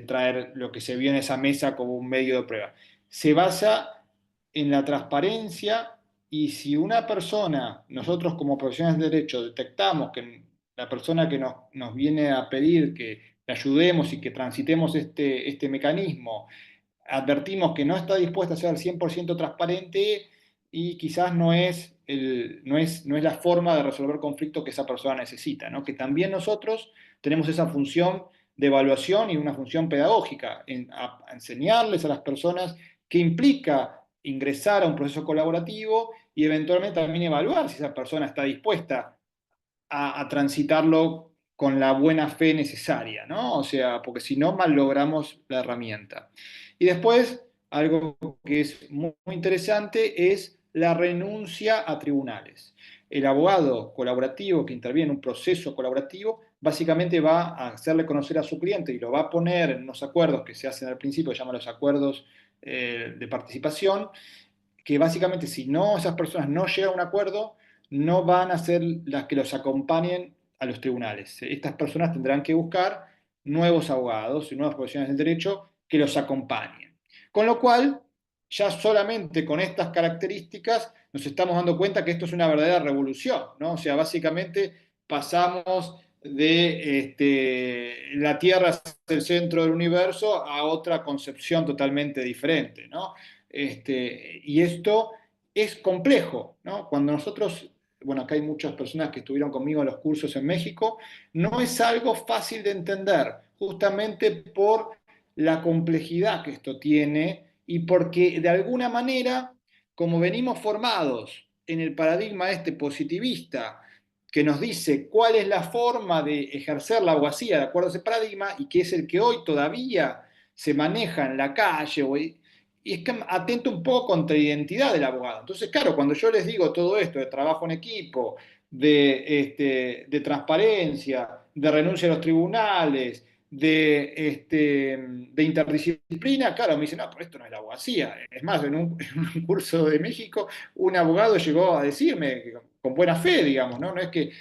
traer lo que se vio en esa mesa como un medio de prueba. Se basa en la transparencia y si una persona, nosotros como profesionales de derecho, detectamos que la persona que nos viene a pedir que le ayudemos y que transitemos este mecanismo, advertimos que no está dispuesta a ser al 100% transparente y quizás no es la forma de resolver conflictos que esa persona necesita, ¿no? Que también nosotros tenemos esa función de evaluación y una función pedagógica, a enseñarles a las personas qué implica ingresar a un proceso colaborativo y eventualmente también evaluar si esa persona está dispuesta a transitarlo con la buena fe necesaria, ¿no? O sea, porque si no, mal logramos la herramienta. Y después, algo que es muy interesante es la renuncia a tribunales. El abogado colaborativo que interviene en un proceso colaborativo básicamente va a hacerle conocer a su cliente y lo va a poner en unos acuerdos que se hacen al principio, que se llaman los acuerdos de participación, que básicamente si no esas personas no llegan a un acuerdo, no van a ser las que los acompañen a los tribunales. Estas personas tendrán que buscar nuevos abogados y nuevas profesionales del derecho que los acompañen. Con lo cual, ya solamente con estas características nos estamos dando cuenta que esto es una verdadera revolución, ¿no? O sea, básicamente pasamos de la Tierra es el centro del universo a otra concepción totalmente diferente, ¿no? Y esto es complejo, ¿no? Cuando nosotros, bueno, acá hay muchas personas que estuvieron conmigo en los cursos en México, no es algo fácil de entender, justamente por la complejidad que esto tiene y porque de alguna manera, como venimos formados en el paradigma este positivista, que nos dice cuál es la forma de ejercer la abogacía de acuerdo a ese paradigma y que es el que hoy todavía se maneja en la calle, y es que atenta un poco contra la identidad del abogado. Entonces, claro, cuando yo les digo todo esto de trabajo en equipo, de transparencia, de renuncia a los tribunales, de interdisciplina, claro, me dicen, no, pero esto no es la abogacía. Es más, en un curso de México, un abogado llegó a decirme, con buena fe, digamos, ¿no? No es que,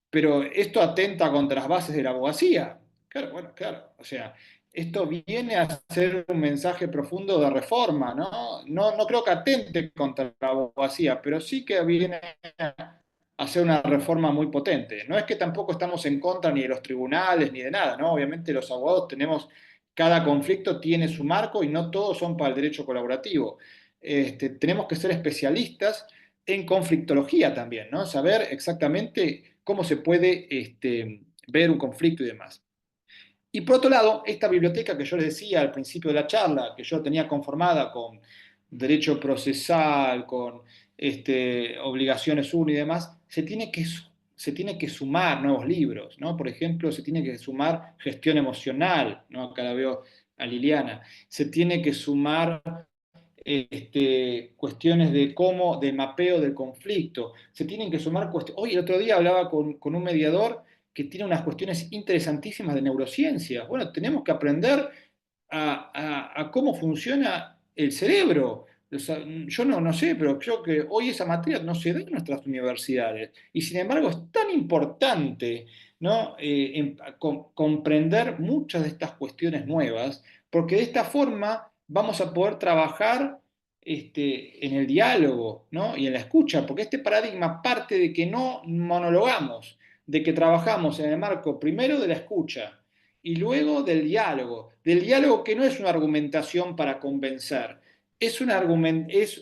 pero esto atenta contra las bases de la abogacía. Claro, bueno, claro, o sea, esto viene a ser un mensaje profundo de reforma, ¿no? No creo que atente contra la abogacía, pero sí que viene a ser una reforma muy potente. No es que tampoco estamos en contra ni de los tribunales ni de nada, ¿no? Obviamente los abogados tenemos, cada conflicto tiene su marco y no todos son para el derecho colaborativo. Tenemos que ser especialistas en conflictología también, ¿no? Saber exactamente cómo se puede ver un conflicto y demás. Y por otro lado, esta biblioteca que yo les decía al principio de la charla, que yo tenía conformada con derecho procesal, con obligaciones 1 y demás, se tiene que sumar nuevos libros, ¿no? Por ejemplo, se tiene que sumar gestión emocional, ¿no? Acá la veo a Liliana. Se tiene que sumar cuestiones de mapeo del conflicto, se tienen que sumar cuestiones. Hoy el otro día hablaba con un mediador que tiene unas cuestiones interesantísimas de neurociencia. Bueno, tenemos que aprender a cómo funciona el cerebro. O sea, yo no sé, pero creo que hoy esa materia no se da en nuestras universidades. Y sin embargo es tan importante, ¿no? Comprender muchas de estas cuestiones nuevas, porque de esta forma vamos a poder trabajar en el diálogo, ¿no? Y en la escucha, porque este paradigma parte de que no monologamos, de que trabajamos en el marco primero de la escucha y luego del diálogo que no es una argumentación para convencer, es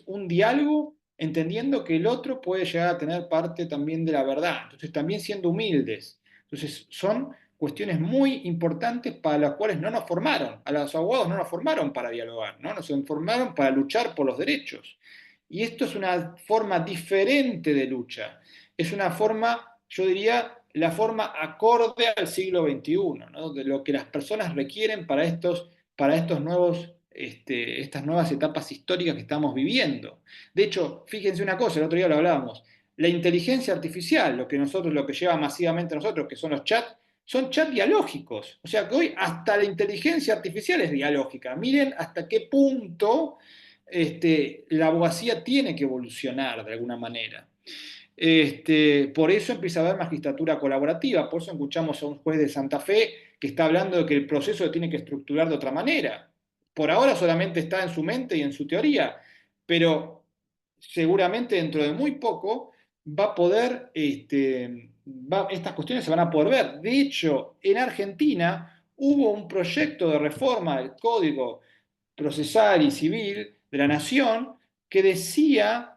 un diálogo entendiendo que el otro puede llegar a tener parte también de la verdad, entonces también siendo humildes. Entonces son cuestiones muy importantes para las cuales no nos formaron, a los abogados no nos formaron para dialogar, ¿no? Nos formaron para luchar por los derechos. Y esto es una forma diferente de lucha, es una forma, yo diría, la forma acorde al siglo XXI, ¿no? De lo que las personas requieren para estos nuevos, estas nuevas etapas históricas que estamos viviendo. De hecho, fíjense una cosa, el otro día lo hablábamos, la inteligencia artificial, lo que lleva masivamente a nosotros, que son los chats, son chats dialógicos. O sea que hoy hasta la inteligencia artificial es dialógica. Miren hasta qué punto la abogacía tiene que evolucionar de alguna manera. Por eso empieza a haber magistratura colaborativa, por eso escuchamos a un juez de Santa Fe que está hablando de que el proceso se tiene que estructurar de otra manera. Por ahora solamente está en su mente y en su teoría, pero seguramente dentro de muy poco va a poder, estas cuestiones se van a poder ver. De hecho, en Argentina hubo un proyecto de reforma del Código Procesal y Civil de la Nación que decía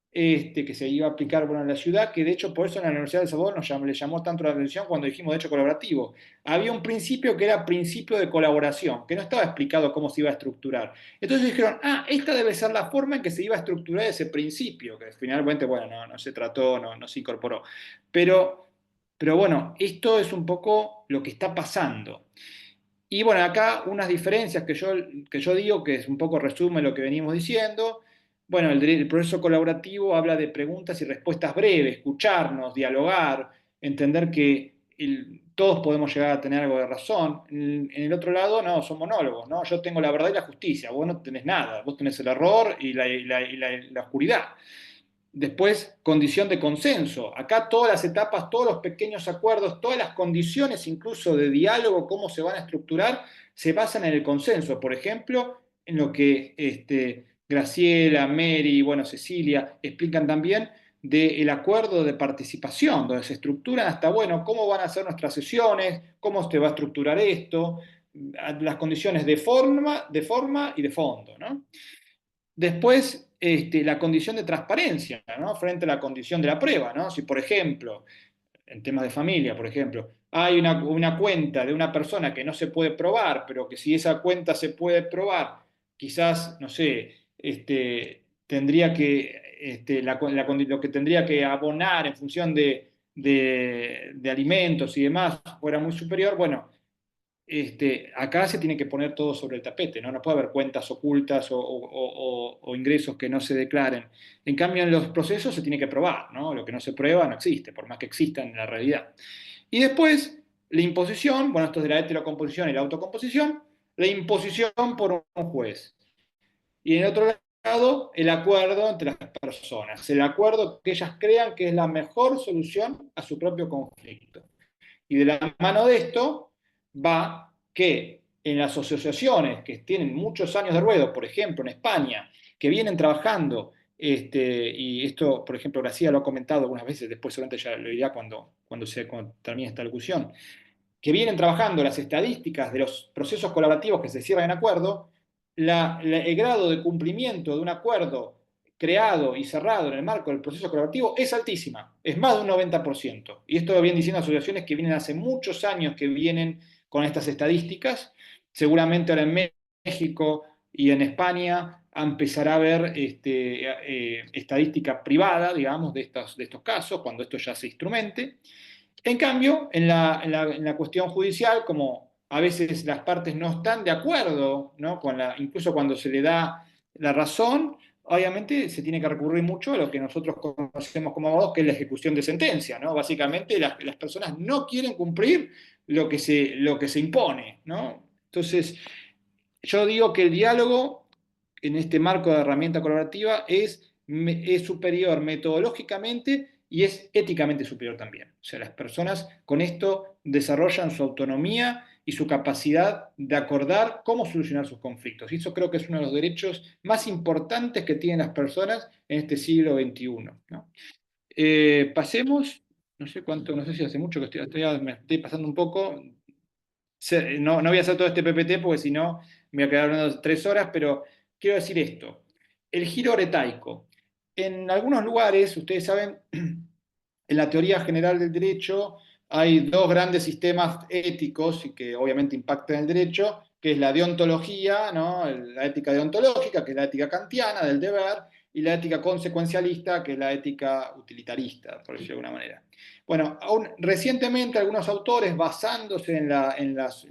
que se iba a aplicar, bueno, en la ciudad, que de hecho por eso en la Universidad de El Salvador le llamó tanto la atención cuando dijimos derecho colaborativo. Había un principio que era principio de colaboración, que no estaba explicado cómo se iba a estructurar. Entonces dijeron, esta debe ser la forma en que se iba a estructurar ese principio, que finalmente, bueno, no se trató, no se incorporó. Pero bueno, esto es un poco lo que está pasando. Y bueno, acá unas diferencias que yo digo, que es un poco resumen lo que venimos diciendo. Bueno, el proceso colaborativo habla de preguntas y respuestas breves, escucharnos, dialogar, entender que todos podemos llegar a tener algo de razón. En el otro lado, no, son monólogos, ¿no? Yo tengo la verdad y la justicia, vos no tenés nada, vos tenés el error y la oscuridad. Después, condición de consenso. Acá todas las etapas, todos los pequeños acuerdos, todas las condiciones incluso de diálogo, cómo se van a estructurar, se basan en el consenso. Por ejemplo, en lo que Graciela, Mary, bueno, Cecilia explican también del acuerdo de participación, donde se estructuran hasta, bueno, cómo van a ser nuestras sesiones, cómo se va a estructurar esto, las condiciones de forma y de fondo, ¿no? Después, la condición de transparencia, ¿no? Frente a la condición de la prueba, ¿no? Si, por ejemplo, en temas de familia, por ejemplo, hay una cuenta de una persona que no se puede probar, pero que si esa cuenta se puede probar, quizás, no sé, tendría que, lo que tendría que abonar en función de alimentos y demás fuera muy superior, bueno, acá se tiene que poner todo sobre el tapete, ¿no? No puede haber cuentas ocultas o ingresos que no se declaren. En cambio, en los procesos se tiene que probar, ¿no? Lo que no se prueba no existe, por más que exista en la realidad. Y después, la imposición, bueno, esto es de la heterocomposición y la autocomposición, la imposición por un juez. Y en otro lado, el acuerdo entre las personas, el acuerdo que ellas crean que es la mejor solución a su propio conflicto. Y de la mano de esto va que en las asociaciones que tienen muchos años de ruedo, por ejemplo en España, que vienen trabajando, y esto, por ejemplo, Gracia lo ha comentado algunas veces, después seguramente ya lo dirá cuando termine esta locución, que vienen trabajando las estadísticas de los procesos colaborativos que se cierran en acuerdo, el grado de cumplimiento de un acuerdo creado y cerrado en el marco del proceso colaborativo es altísima, es más de un 90%. Y esto lo vienen diciendo asociaciones que vienen hace muchos años que vienen con estas estadísticas. Seguramente ahora en México y en España empezará a haber estadística privada, digamos, de estos casos, cuando esto ya se instrumente. En cambio, en la cuestión judicial, como a veces las partes no están de acuerdo, ¿no? Incluso cuando se le da la razón, obviamente se tiene que recurrir mucho a lo que nosotros conocemos como abogados, que es la ejecución de sentencia, ¿no? Básicamente las personas no quieren cumplir lo que se impone, ¿no? Entonces, yo digo que el diálogo en este marco de herramienta colaborativa es superior metodológicamente y es éticamente superior también. O sea, las personas con esto desarrollan su autonomía y su capacidad de acordar cómo solucionar sus conflictos. Y eso creo que es uno de los derechos más importantes que tienen las personas en este siglo XXI, ¿no? Pasemos, no sé cuánto, no sé si hace mucho que me estoy pasando un poco. No voy a hacer todo este PPT porque si no me voy a quedar hablando 3 horas, pero quiero decir esto. El giro aretaico. En algunos lugares, ustedes saben, en la teoría general del derecho hay dos grandes sistemas éticos y que obviamente impactan el derecho, que es la deontología, ¿no? La ética deontológica, que es la ética kantiana del deber, y la ética consecuencialista, que es la ética utilitarista, por decirlo de alguna manera. Bueno, recientemente algunos autores, basándose en los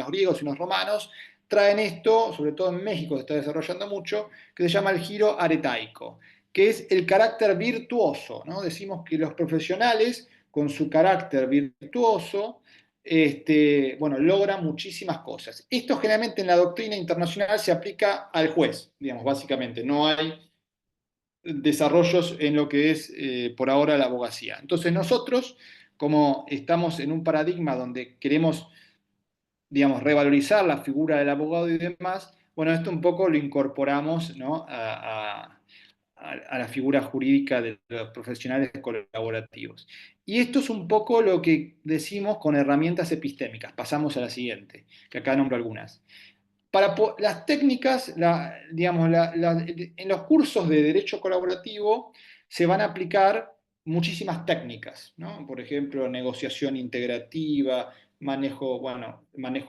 griegos y los romanos, traen esto, sobre todo en México se está desarrollando mucho, que se llama el giro aretaico, que es el carácter virtuoso, ¿no? Decimos que los profesionales, con su carácter virtuoso, bueno, logran muchísimas cosas. Esto generalmente en la doctrina internacional se aplica al juez, digamos, básicamente. No hay desarrollos en lo que es por ahora la abogacía. Entonces nosotros, como estamos en un paradigma donde queremos, digamos, revalorizar la figura del abogado y demás, bueno, esto un poco lo incorporamos, ¿no? a la figura jurídica de los profesionales colaborativos. Y esto es un poco lo que decimos con herramientas epistémicas. Pasamos a la siguiente, que acá nombro algunas. Para las técnicas, digamos, en los cursos de derecho colaborativo se van a aplicar muchísimas técnicas, ¿no? Por ejemplo, negociación integrativa, manejo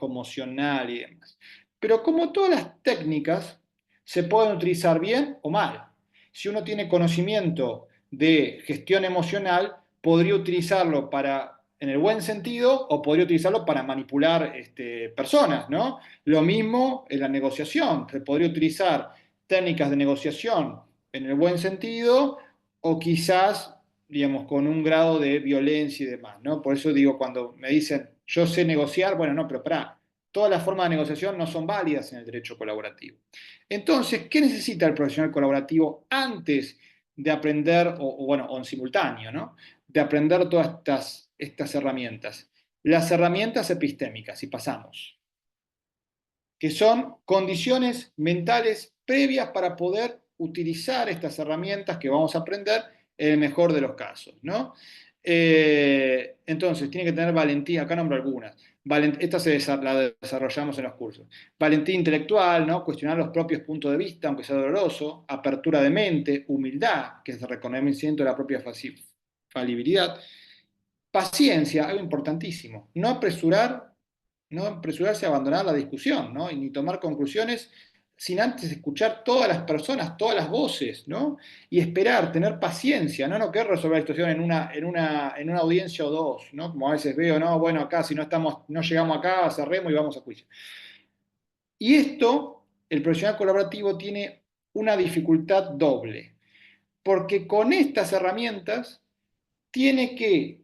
emocional y demás. Pero como todas las técnicas, se pueden utilizar bien o mal. Si uno tiene conocimiento de gestión emocional, podría utilizarlo para en el buen sentido o podría utilizarlo para manipular personas, ¿no? Lo mismo en la negociación, se podría utilizar técnicas de negociación en el buen sentido o quizás, digamos, con un grado de violencia y demás, ¿no? Por eso digo, cuando me dicen, yo sé negociar, bueno, no, pero pará, todas las formas de negociación no son válidas en el derecho colaborativo. Entonces, ¿qué necesita el profesional colaborativo antes de aprender, bueno, o en simultáneo, ¿no? De aprender todas estas herramientas? Las herramientas epistémicas, y pasamos, que son condiciones mentales previas para poder utilizar estas herramientas que vamos a aprender en el mejor de los casos, ¿no? Entonces, tiene que tener valentía, acá nombro algunas. Esta la desarrollamos en los cursos. Valentía intelectual, ¿no? Cuestionar los propios puntos de vista, aunque sea doloroso. Apertura de mente, humildad, que es el reconocimiento de la propia falibilidad. Paciencia, algo importantísimo. No apresurarse a abandonar la discusión, ¿no? Y ni tomar conclusiones sin antes escuchar todas las personas, todas las voces, ¿no? Y esperar, tener paciencia, ¿no? No querer resolver la situación en una audiencia o dos, ¿no? Como a veces veo, no, bueno, acá si no llegamos acá, cerremos y vamos a juicio. Y esto, el profesional colaborativo tiene una dificultad doble, porque con estas herramientas tiene que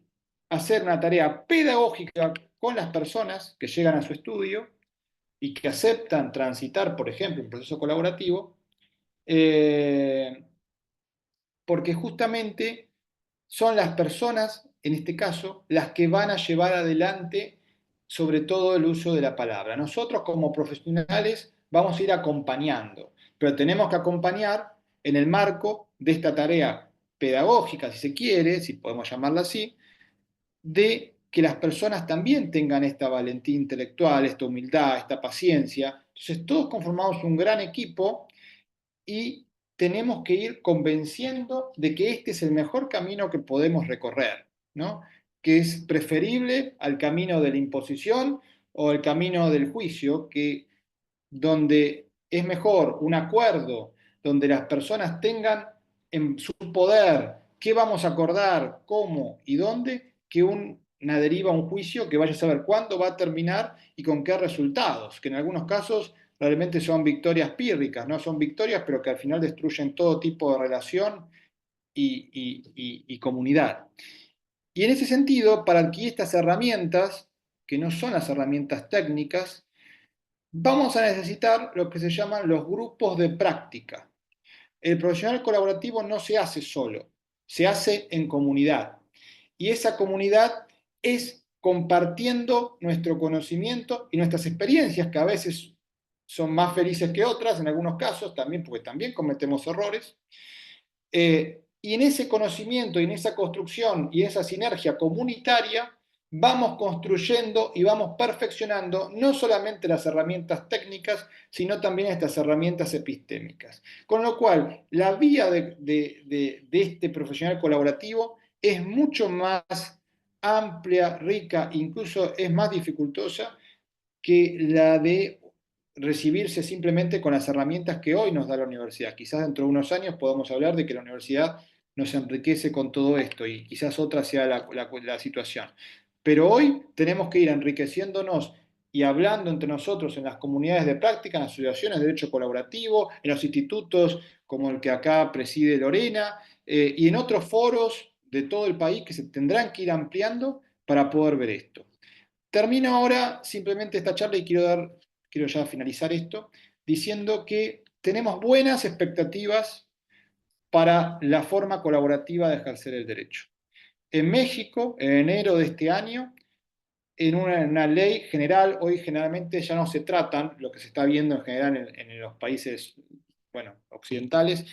hacer una tarea pedagógica con las personas que llegan a su estudio y que aceptan transitar, por ejemplo, un proceso colaborativo, eh, porque justamente son las personas, en este caso, las que van a llevar adelante sobre todo el uso de la palabra. Nosotros como profesionales vamos a ir acompañando, pero tenemos que acompañar en el marco de esta tarea pedagógica, si se quiere, si podemos llamarla así, de que las personas también tengan esta valentía intelectual, esta humildad, esta paciencia. Entonces todos conformamos un gran equipo y tenemos que ir convenciendo de que este es el mejor camino que podemos recorrer, ¿no? Que es preferible al camino de la imposición o el camino del juicio, que donde es mejor un acuerdo, donde las personas tengan en su poder qué vamos a acordar, cómo y dónde, que una deriva, un juicio que vaya a saber cuándo va a terminar y con qué resultados, que en algunos casos realmente son victorias pírricas, no son victorias, pero que al final destruyen todo tipo de relación y comunidad. Y en ese sentido, para adquirir estas herramientas, que no son las herramientas técnicas, vamos a necesitar lo que se llaman los grupos de práctica. El profesional colaborativo no se hace solo, se hace en comunidad. Y esa comunidad es compartiendo nuestro conocimiento y nuestras experiencias, que a veces son más felices que otras, en algunos casos también, porque también cometemos errores. Y en ese conocimiento y en esa construcción y esa sinergia comunitaria vamos construyendo y vamos perfeccionando no solamente las herramientas técnicas, sino también estas herramientas epistémicas. Con lo cual, la vía de este profesional colaborativo es mucho más amplia, rica, incluso es más dificultosa que la de recibirse simplemente con las herramientas que hoy nos da la universidad. Quizás dentro de unos años podamos hablar de que la universidad nos enriquece con todo esto y quizás otra sea la situación. Pero hoy tenemos que ir enriqueciéndonos y hablando entre nosotros en las comunidades de práctica, en las asociaciones de derecho colaborativo, en los institutos como el que acá preside Lorena, y en otros foros de todo el país que se tendrán que ir ampliando para poder ver esto. Termino ahora simplemente esta charla y quiero ya finalizar esto, diciendo que tenemos buenas expectativas para la forma colaborativa de ejercer el derecho. En México, en enero de este año, en una ley general, hoy generalmente ya no se tratan, lo que se está viendo en general en los países, bueno, occidentales,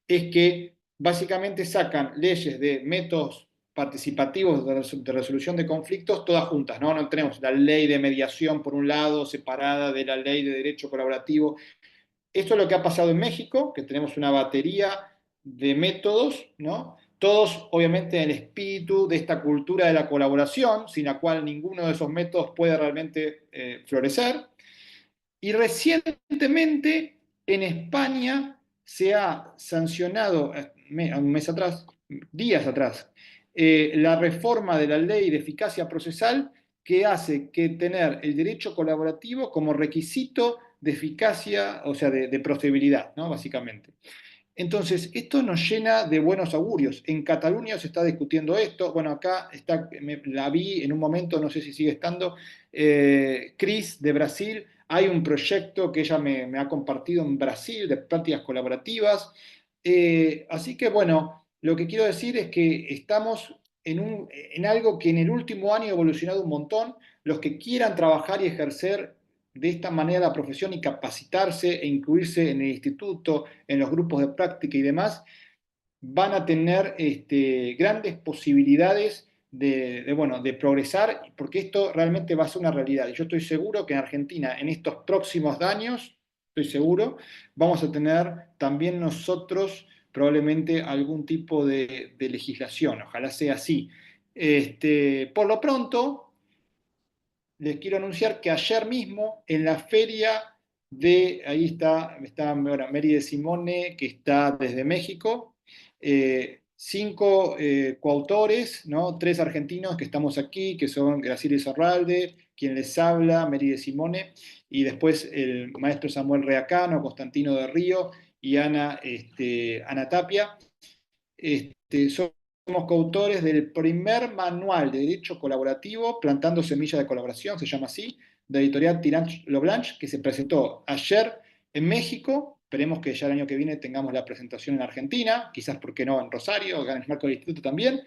es que básicamente sacan leyes de métodos participativos de resolución de conflictos todas juntas, ¿no? No tenemos la ley de mediación por un lado separada de la ley de derecho colaborativo. Esto es lo que ha pasado en México, que tenemos una batería de métodos, ¿no? Todos, obviamente, en el espíritu de esta cultura de la colaboración, sin la cual ninguno de esos métodos puede realmente florecer. Y recientemente en España se ha sancionado, un mes atrás, días atrás, la reforma de la ley de eficacia procesal que hace que tener el derecho colaborativo como requisito de eficacia, o sea, de procedibilidad, ¿no? Básicamente. Entonces, esto nos llena de buenos augurios. En Cataluña se está discutiendo esto. Bueno, acá está, la vi en un momento, no sé si sigue estando, Cris de Brasil. Hay un proyecto que ella me ha compartido en Brasil de prácticas colaborativas. Así que, bueno, lo que quiero decir es que estamos en algo que en el último año ha evolucionado un montón. Los que quieran trabajar y ejercer de esta manera la profesión y capacitarse e incluirse en el instituto, en los grupos de práctica y demás, van a tener grandes posibilidades bueno, de progresar, porque esto realmente va a ser una realidad. Y yo estoy seguro que en Argentina, en estos próximos años, estoy seguro, vamos a tener también nosotros probablemente algún tipo de legislación. Ojalá sea así. Por lo pronto, les quiero anunciar que ayer mismo en la feria ahí está ahora Mary de Simone, que está desde México, cinco coautores, ¿no? Tres argentinos que estamos aquí, que son Graciela Izarralde, quien les habla, Mary de Simone, y después el maestro Samuel Reacano, Constantino de Río y Ana Tapia. Somos coautores del primer manual de derecho colaborativo, Plantando Semillas de Colaboración, se llama así, de editorial Tirant Loblanche, que se presentó ayer en México. Esperemos que ya el año que viene tengamos la presentación en Argentina, quizás, ¿por qué no?, en Rosario, acá en el marco del instituto también.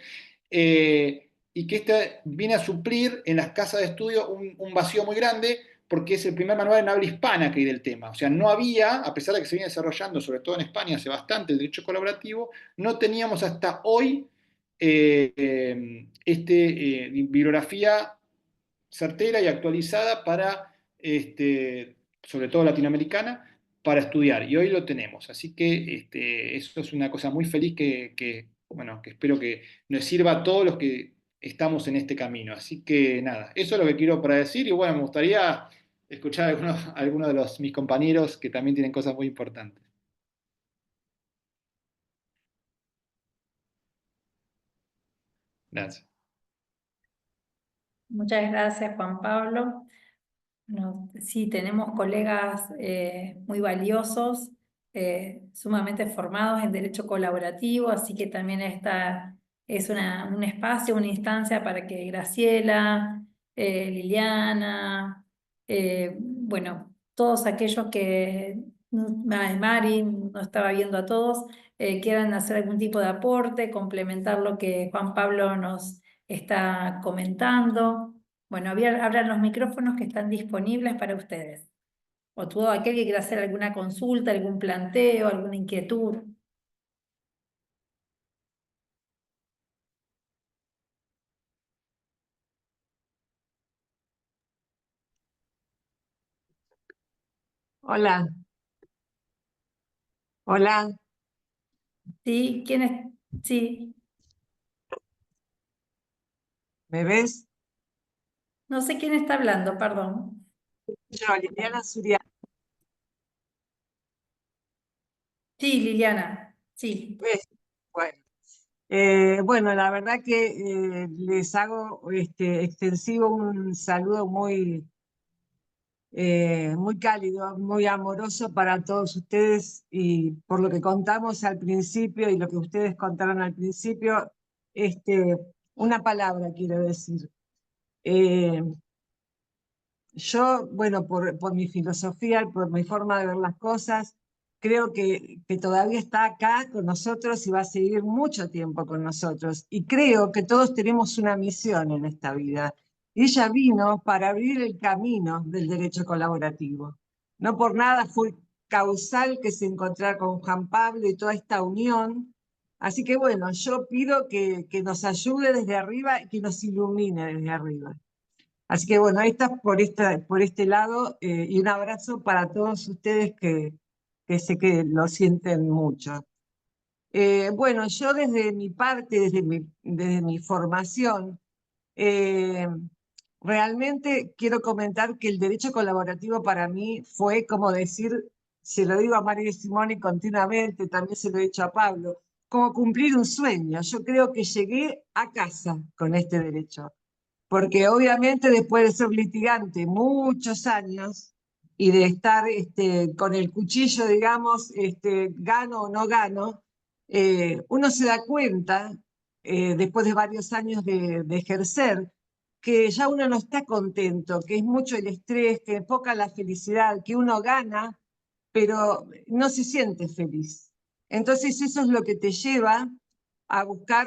Y que este viene a suplir en las casas de estudio un vacío muy grande, porque es el primer manual en habla hispana que hay del tema. O sea, no había, a pesar de que se viene desarrollando, sobre todo en España, hace bastante el derecho colaborativo, no teníamos hasta hoy bibliografía certera y actualizada para, sobre todo latinoamericana, para estudiar. Y hoy lo tenemos. Así que eso es una cosa muy feliz bueno, que espero que nos sirva a todos los que estamos en este camino. Así que nada, eso es lo que quiero para decir. Y bueno, me gustaría escuchar a algunos de mis compañeros que también tienen cosas muy importantes. Gracias.
Muchas gracias, Juan Pablo. Sí, tenemos colegas muy valiosos, sumamente formados en derecho colaborativo, así que también esta es un espacio, una instancia para que Graciela, Liliana, bueno, todos aquellos que, Mari, no estaba viendo a todos, quieran hacer algún tipo de aporte, complementar lo que Juan Pablo nos está comentando. Bueno, abran los micrófonos que están disponibles para ustedes. O todo aquel que quiera hacer alguna consulta, algún planteo, alguna inquietud.
Hola, hola,
¿Sí? ¿Quién es? Sí.
¿me ves?
No sé quién está hablando, perdón.
Yo, Liliana Zuria.
Sí, Liliana. Sí.
¿Ves? Bueno, bueno, la verdad que les hago extensivo un saludo muy cálido, muy amoroso para todos ustedes y por lo que contamos al principio y lo que ustedes contaron al principio, una palabra quiero decir. Eh, Yo, bueno, por mi filosofía, por mi forma de ver las cosas, creo que todavía está acá con nosotros y va a seguir mucho tiempo con nosotros. Y creo que todos tenemos una misión en esta vida. Y ella vino para abrir el camino del derecho colaborativo. No por nada fue causal que se encontrara con Juan Pablo y toda esta unión. Así que bueno, yo pido que nos ayude desde arriba y que nos ilumine desde arriba. Así que bueno, ahí está por este lado y un abrazo para todos ustedes que sé que lo sienten mucho. Bueno, yo desde mi parte, desde mi formación, eh, realmente quiero comentar que el derecho colaborativo para mí fue como decir, se lo digo a María Simone continuamente, también se lo he dicho a Pablo, como cumplir un sueño. Yo creo que llegué a casa con este derecho, porque obviamente después de ser litigante muchos años y de estar con el cuchillo, digamos, gano o no gano, uno se da cuenta, después de varios años de ejercer, que ya uno no está contento, que es mucho el estrés, que es poca la felicidad, que uno gana, pero no se siente feliz. Entonces eso es lo que te lleva a buscar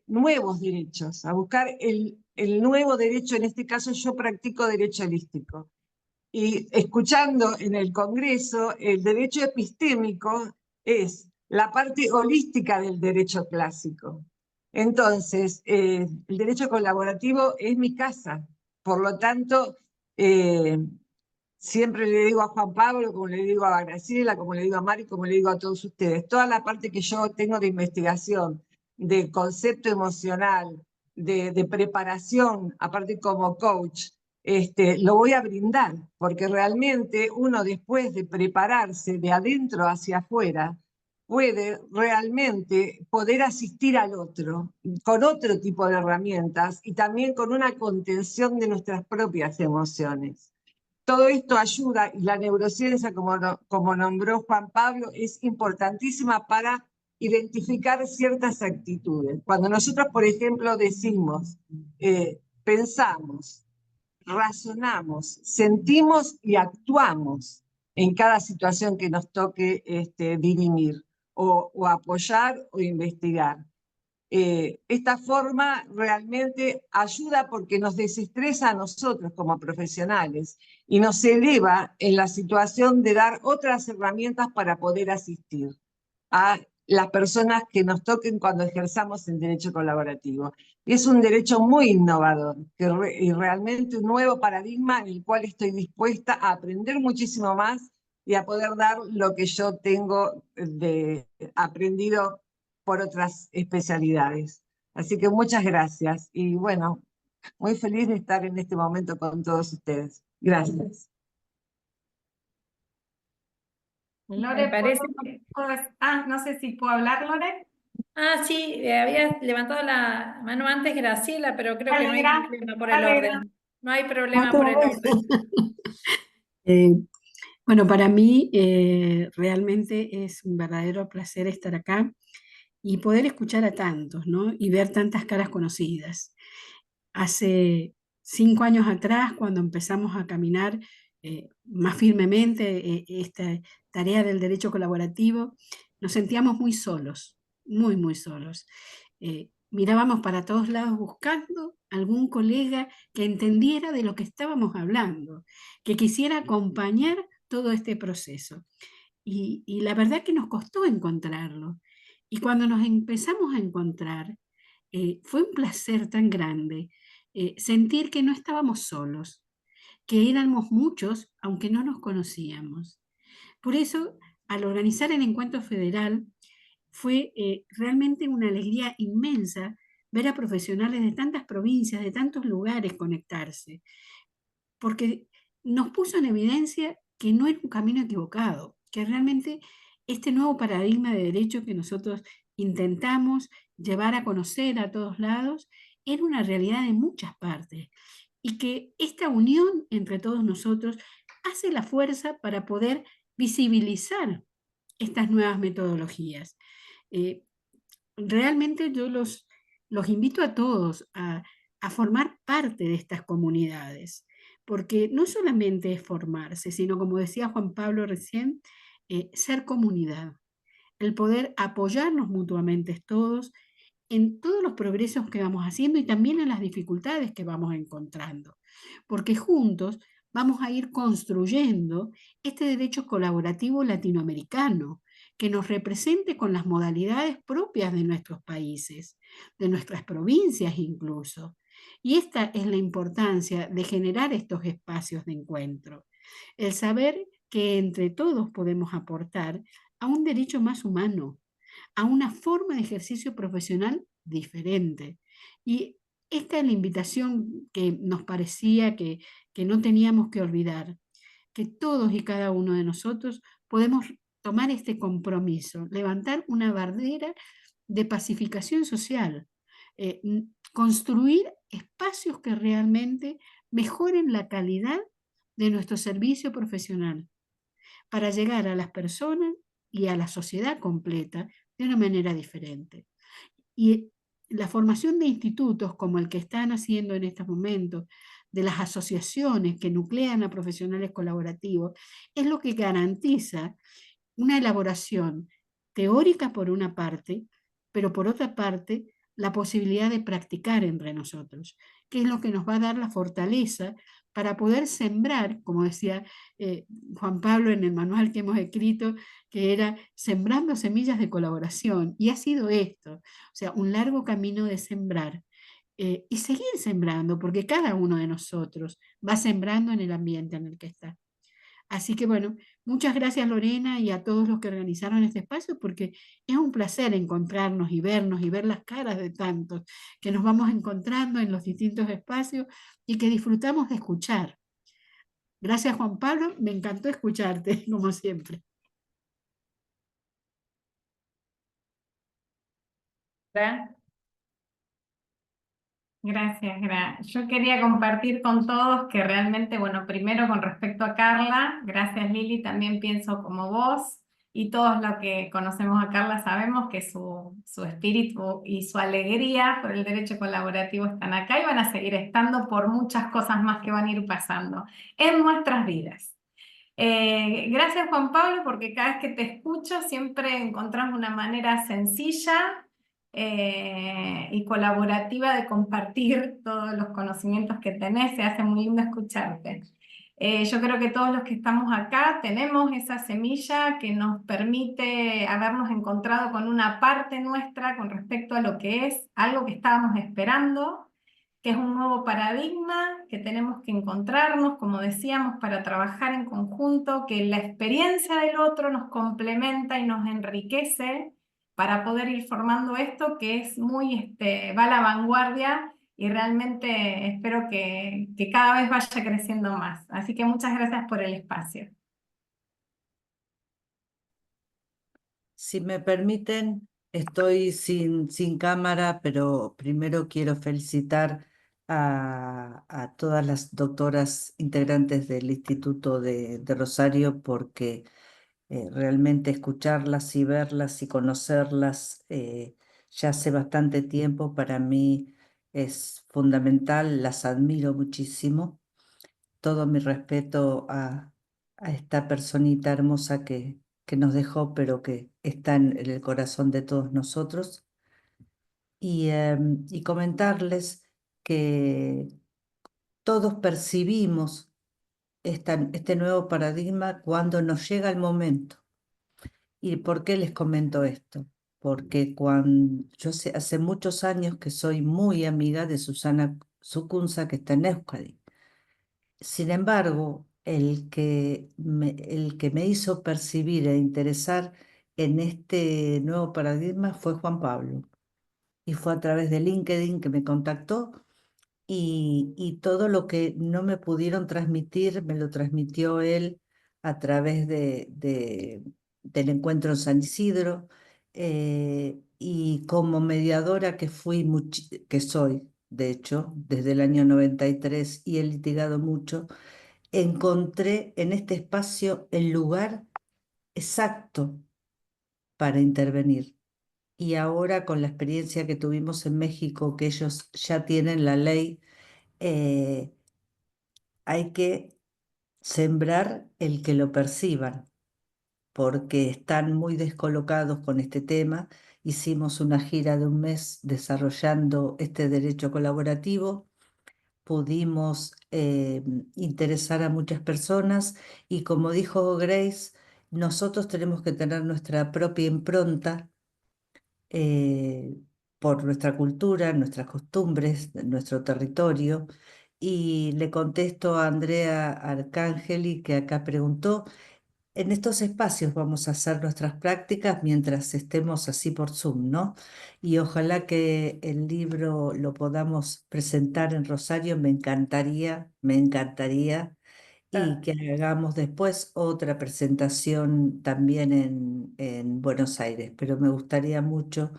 nuevos derechos, a buscar el nuevo derecho. En este caso yo practico derecho holístico. Y escuchando en el Congreso, el derecho epistémico es la parte holística del derecho clásico. Entonces, el derecho colaborativo es mi casa. Por lo tanto, siempre le digo a Juan Pablo, como le digo a Graciela, como le digo a Mari, como le digo a todos ustedes, toda la parte que yo tengo de investigación, de concepto emocional, de preparación, aparte como coach, lo voy a brindar, porque realmente uno después de prepararse de adentro hacia afuera, puede realmente poder asistir al otro con otro tipo de herramientas y también con una contención de nuestras propias emociones. Todo esto ayuda, y la neurociencia, como nombró Juan Pablo, es importantísima para identificar ciertas actitudes. Cuando nosotros, por ejemplo, decimos, pensamos, razonamos, sentimos y actuamos en cada situación que nos toque dirimir o apoyar o investigar. Esta forma realmente ayuda porque nos desestresa a nosotros como profesionales y nos eleva en la situación de dar otras herramientas para poder asistir a las personas que nos toquen cuando ejerzamos el derecho colaborativo. Es un derecho muy innovador y realmente un nuevo paradigma en el cual estoy dispuesta a aprender muchísimo más y a poder dar lo que yo tengo aprendido por otras especialidades. Así que muchas gracias y bueno, muy feliz de estar en este momento con todos ustedes. Gracias.
Me parece...
no sé si puedo hablar, Lore.
Sí, había levantado la mano antes Graciela, pero creo que no hay problema por el orden. No hay problema por el orden.
Bueno, para mí realmente es un verdadero placer estar acá y poder escuchar a tantos, ¿no? Y ver tantas caras conocidas. Hace 5 años atrás, cuando empezamos a caminar más firmemente esta tarea del derecho colaborativo, nos sentíamos muy solos, muy, muy solos. Mirábamos para todos lados buscando algún colega que entendiera de lo que estábamos hablando, que quisiera acompañar todo este proceso. Y la verdad que nos costó encontrarlo. Y cuando nos empezamos a encontrar, fue un placer tan grande sentir que no estábamos solos, que éramos muchos, aunque no nos conocíamos. Por eso, al organizar el encuentro federal, fue realmente una alegría inmensa ver a profesionales de tantas provincias, de tantos lugares conectarse, porque nos puso en evidencia que no era un camino equivocado, que realmente este nuevo paradigma de derecho que nosotros intentamos llevar a conocer a todos lados era una realidad de muchas partes y que esta unión entre todos nosotros hace la fuerza para poder visibilizar estas nuevas metodologías. Realmente yo los invito a todos a formar parte de estas comunidades, porque no solamente es formarse, sino como decía Juan Pablo recién, ser comunidad, el poder apoyarnos mutuamente todos en todos los progresos que vamos haciendo y también en las dificultades que vamos encontrando, porque juntos vamos a ir construyendo este derecho colaborativo latinoamericano que nos represente con las modalidades propias de nuestros países, de nuestras provincias incluso. Y esta es la importancia de generar estos espacios de encuentro, el saber que entre todos podemos aportar a un derecho más humano, a una forma de ejercicio profesional diferente. Y esta es la invitación que nos parecía que no teníamos que olvidar, que todos y cada uno de nosotros podemos tomar este compromiso, levantar una bandera de pacificación social, construir espacios que realmente mejoren la calidad de nuestro servicio profesional para llegar a las personas y a la sociedad completa de una manera diferente. Y la formación de institutos como el que están haciendo en estos momentos, de las asociaciones que nuclean a profesionales colaborativos, es lo que garantiza una elaboración teórica por una parte, pero por otra parte, la posibilidad de practicar entre nosotros, que es lo que nos va a dar la fortaleza para poder sembrar, como decía Juan Pablo en el manual que hemos escrito, que era sembrando semillas de colaboración. Y ha sido esto, o sea, un largo camino de sembrar. Y seguir sembrando, porque cada uno de nosotros va sembrando en el ambiente en el que está. Así que bueno, muchas gracias Lorena y a todos los que organizaron este espacio, porque es un placer encontrarnos y vernos y ver las caras de tantos que nos vamos encontrando en los distintos espacios y que disfrutamos de escuchar. Gracias Juan Pablo, me encantó escucharte, como siempre.
Gracias, Yo quería compartir con todos que realmente, bueno, primero con respecto a Carla, gracias Lili, también pienso como vos y todos los que conocemos a Carla sabemos que su espíritu y su alegría por el derecho colaborativo están acá y van a seguir estando por muchas cosas más que van a ir pasando en nuestras vidas. Gracias Juan Pablo, porque cada vez que te escucho siempre encontramos una manera sencilla y colaborativa de compartir todos los conocimientos que tenés. Se hace muy lindo escucharte. Yo creo que todos los que estamos acá tenemos esa semilla que nos permite habernos encontrado con una parte nuestra con respecto a lo que es algo que estábamos esperando, que es un nuevo paradigma que tenemos que encontrarnos, como decíamos, para trabajar en conjunto, que la experiencia del otro nos complementa y nos enriquece para poder ir formando esto que es muy, va a la vanguardia y realmente espero que cada vez vaya creciendo más. Así que muchas gracias por el espacio.
Si me permiten, estoy sin cámara, pero primero quiero felicitar a todas las doctoras integrantes del Instituto de Rosario porque realmente escucharlas y verlas y conocerlas ya hace bastante tiempo para mí es fundamental, las admiro muchísimo. Todo mi respeto a esta personita hermosa que nos dejó, pero que está en el corazón de todos nosotros. Y comentarles que todos percibimos este nuevo paradigma cuando nos llega el momento. ¿Y por qué les comento esto? Porque yo hace muchos años que soy muy amiga de Susana Sucunza, que está en Euskadi. Sin embargo, el que me hizo percibir e interesar en este nuevo paradigma fue Juan Pablo. Y fue a través de LinkedIn que me contactó y todo lo que no me pudieron transmitir me lo transmitió él a través del encuentro en San Isidro. Y como mediadora que soy, de hecho, desde el año 93 y he litigado mucho, encontré en este espacio el lugar exacto para intervenir. Y ahora con la experiencia que tuvimos en México, que ellos ya tienen la ley, hay que sembrar el que lo perciban, porque están muy descolocados con este tema. Hicimos una gira de un mes desarrollando este derecho colaborativo. Pudimos interesar a muchas personas y como dijo Grace, nosotros tenemos que tener nuestra propia impronta eh, por nuestra cultura, nuestras costumbres, nuestro territorio. Y le contesto a Andrea Arcangeli, que acá preguntó, en estos espacios vamos a hacer nuestras prácticas mientras estemos así por Zoom, ¿no? Y ojalá que el libro lo podamos presentar en Rosario, me encantaría, y que hagamos después otra presentación también en Buenos Aires, pero me gustaría mucho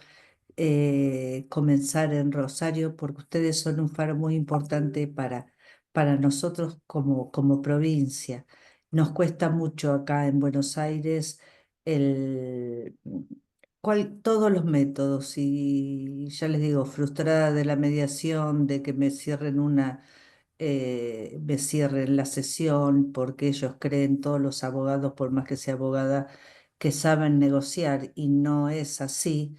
comenzar en Rosario, porque ustedes son un faro muy importante para nosotros como provincia. Nos cuesta mucho acá en Buenos Aires todos los métodos, y ya les digo, frustrada de la mediación, de que me cierren la sesión, porque ellos creen, todos los abogados, por más que sea abogada, que saben negociar, y no es así.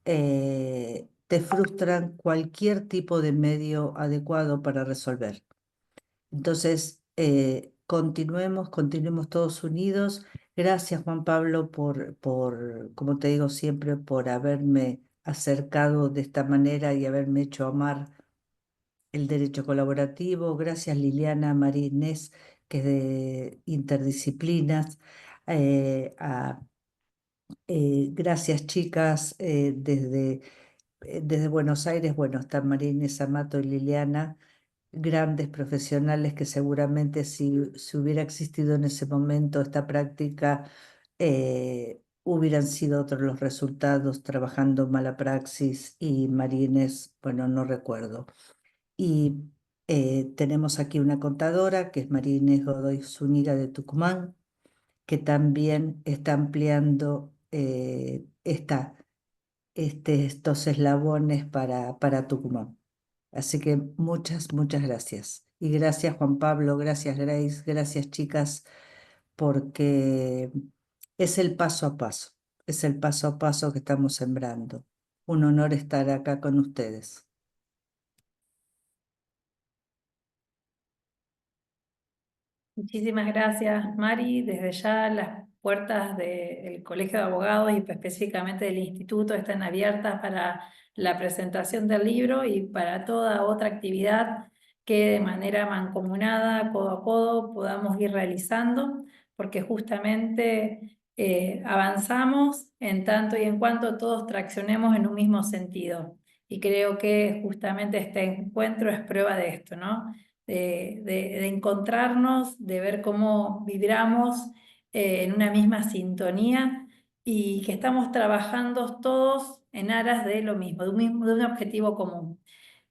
Te frustran cualquier tipo de medio adecuado para resolver. Entonces, continuemos todos unidos. Gracias, Juan Pablo, como te digo siempre, por haberme acercado de esta manera y haberme hecho amar el derecho colaborativo. Gracias, Liliana, María Inés, que es de Interdisciplinas. Eh, a- Gracias, chicas, desde Buenos Aires. Bueno, están María Inés Amato y Liliana, grandes profesionales que seguramente si hubiera existido en ese momento esta práctica, hubieran sido otros los resultados trabajando mala praxis, y María Inés, bueno, no recuerdo. Y tenemos aquí una contadora, que es María Inés Godoy Zúñiga de Tucumán, que también está ampliando estos eslabones para Tucumán. Así que muchas gracias. Y gracias, Juan Pablo, gracias, Grace, gracias, chicas, porque es el paso a paso, es el paso a paso que estamos sembrando. Un honor estar acá con ustedes.
Muchísimas gracias, Mari. Desde ya las puertas del Colegio de Abogados y específicamente del Instituto están abiertas para la presentación del libro y para toda otra actividad que de manera mancomunada, codo a codo, podamos ir realizando, porque justamente avanzamos en tanto y en cuanto todos traccionemos en un mismo sentido. Y creo que justamente este encuentro es prueba de esto, ¿no? De encontrarnos, de ver cómo vibramos en una misma sintonía y que estamos trabajando todos en aras de lo mismo, de un objetivo común.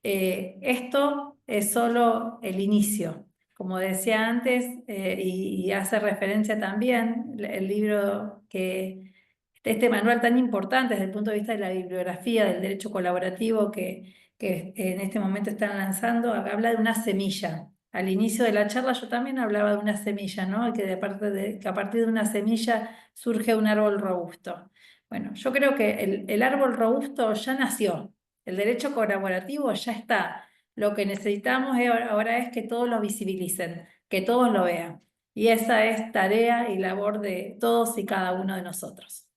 Esto es solo el inicio. Como decía antes, y hace referencia también el libro este manual tan importante desde el punto de vista de la bibliografía del derecho colaborativo que en este momento están lanzando, habla de una semilla. Al inicio de la charla yo también hablaba de una semilla, ¿no? Que que a partir de una semilla surge un árbol robusto. Bueno, yo creo que el árbol robusto ya nació, el derecho colaborativo ya está. Lo que necesitamos ahora es que todos lo visibilicen, que todos lo vean. Y esa es tarea y labor de todos y cada uno de nosotros.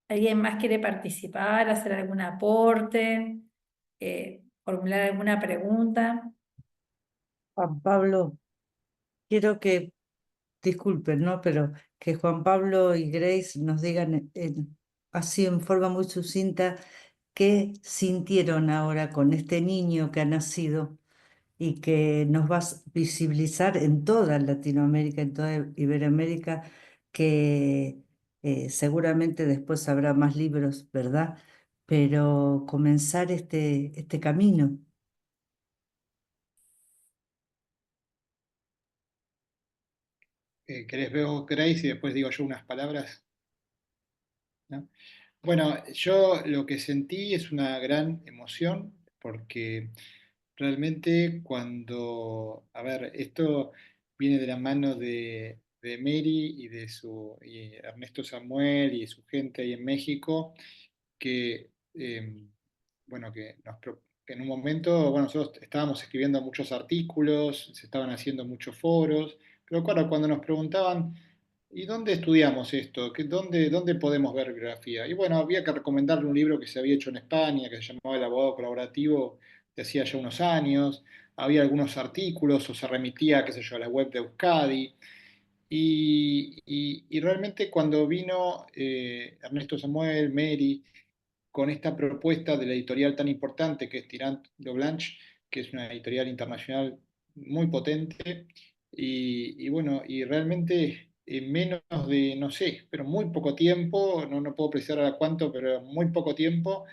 ¿Alguien más quiere participar, hacer algún aporte, formular alguna pregunta?
Juan Pablo, quiero que, disculpen, ¿no? Pero que Juan Pablo y Grace nos digan así en forma muy sucinta qué sintieron ahora con este niño que ha nacido y que nos va a visibilizar en toda Latinoamérica, en toda Iberoamérica, que seguramente después habrá más libros, ¿verdad? Pero comenzar este camino.
¿Querés ver vos, Grace, y después digo yo unas palabras? ¿No? Bueno, yo lo que sentí es una gran emoción porque realmente cuando, a ver, esto viene de la mano de Mary y Ernesto Samuel y de su gente ahí en México, que, bueno, que en un momento, bueno, nosotros estábamos escribiendo muchos artículos, se estaban haciendo muchos foros, pero claro, cuando nos preguntaban, ¿y dónde estudiamos esto? ¿Dónde podemos ver bibliografía? Y bueno, había que recomendarle un libro que se había hecho en España, que se llamaba El abogado colaborativo, de hacía ya unos años. Había algunos artículos o se remitía, qué sé yo, a la web de Euskadi. Y realmente cuando vino Ernesto Samuel, Mary, con esta propuesta de la editorial tan importante que es Tirant de Blanche, que es una editorial internacional muy potente, y bueno, y realmente en menos de, no sé, pero muy poco tiempo, no puedo precisar ahora cuánto, pero muy poco tiempo,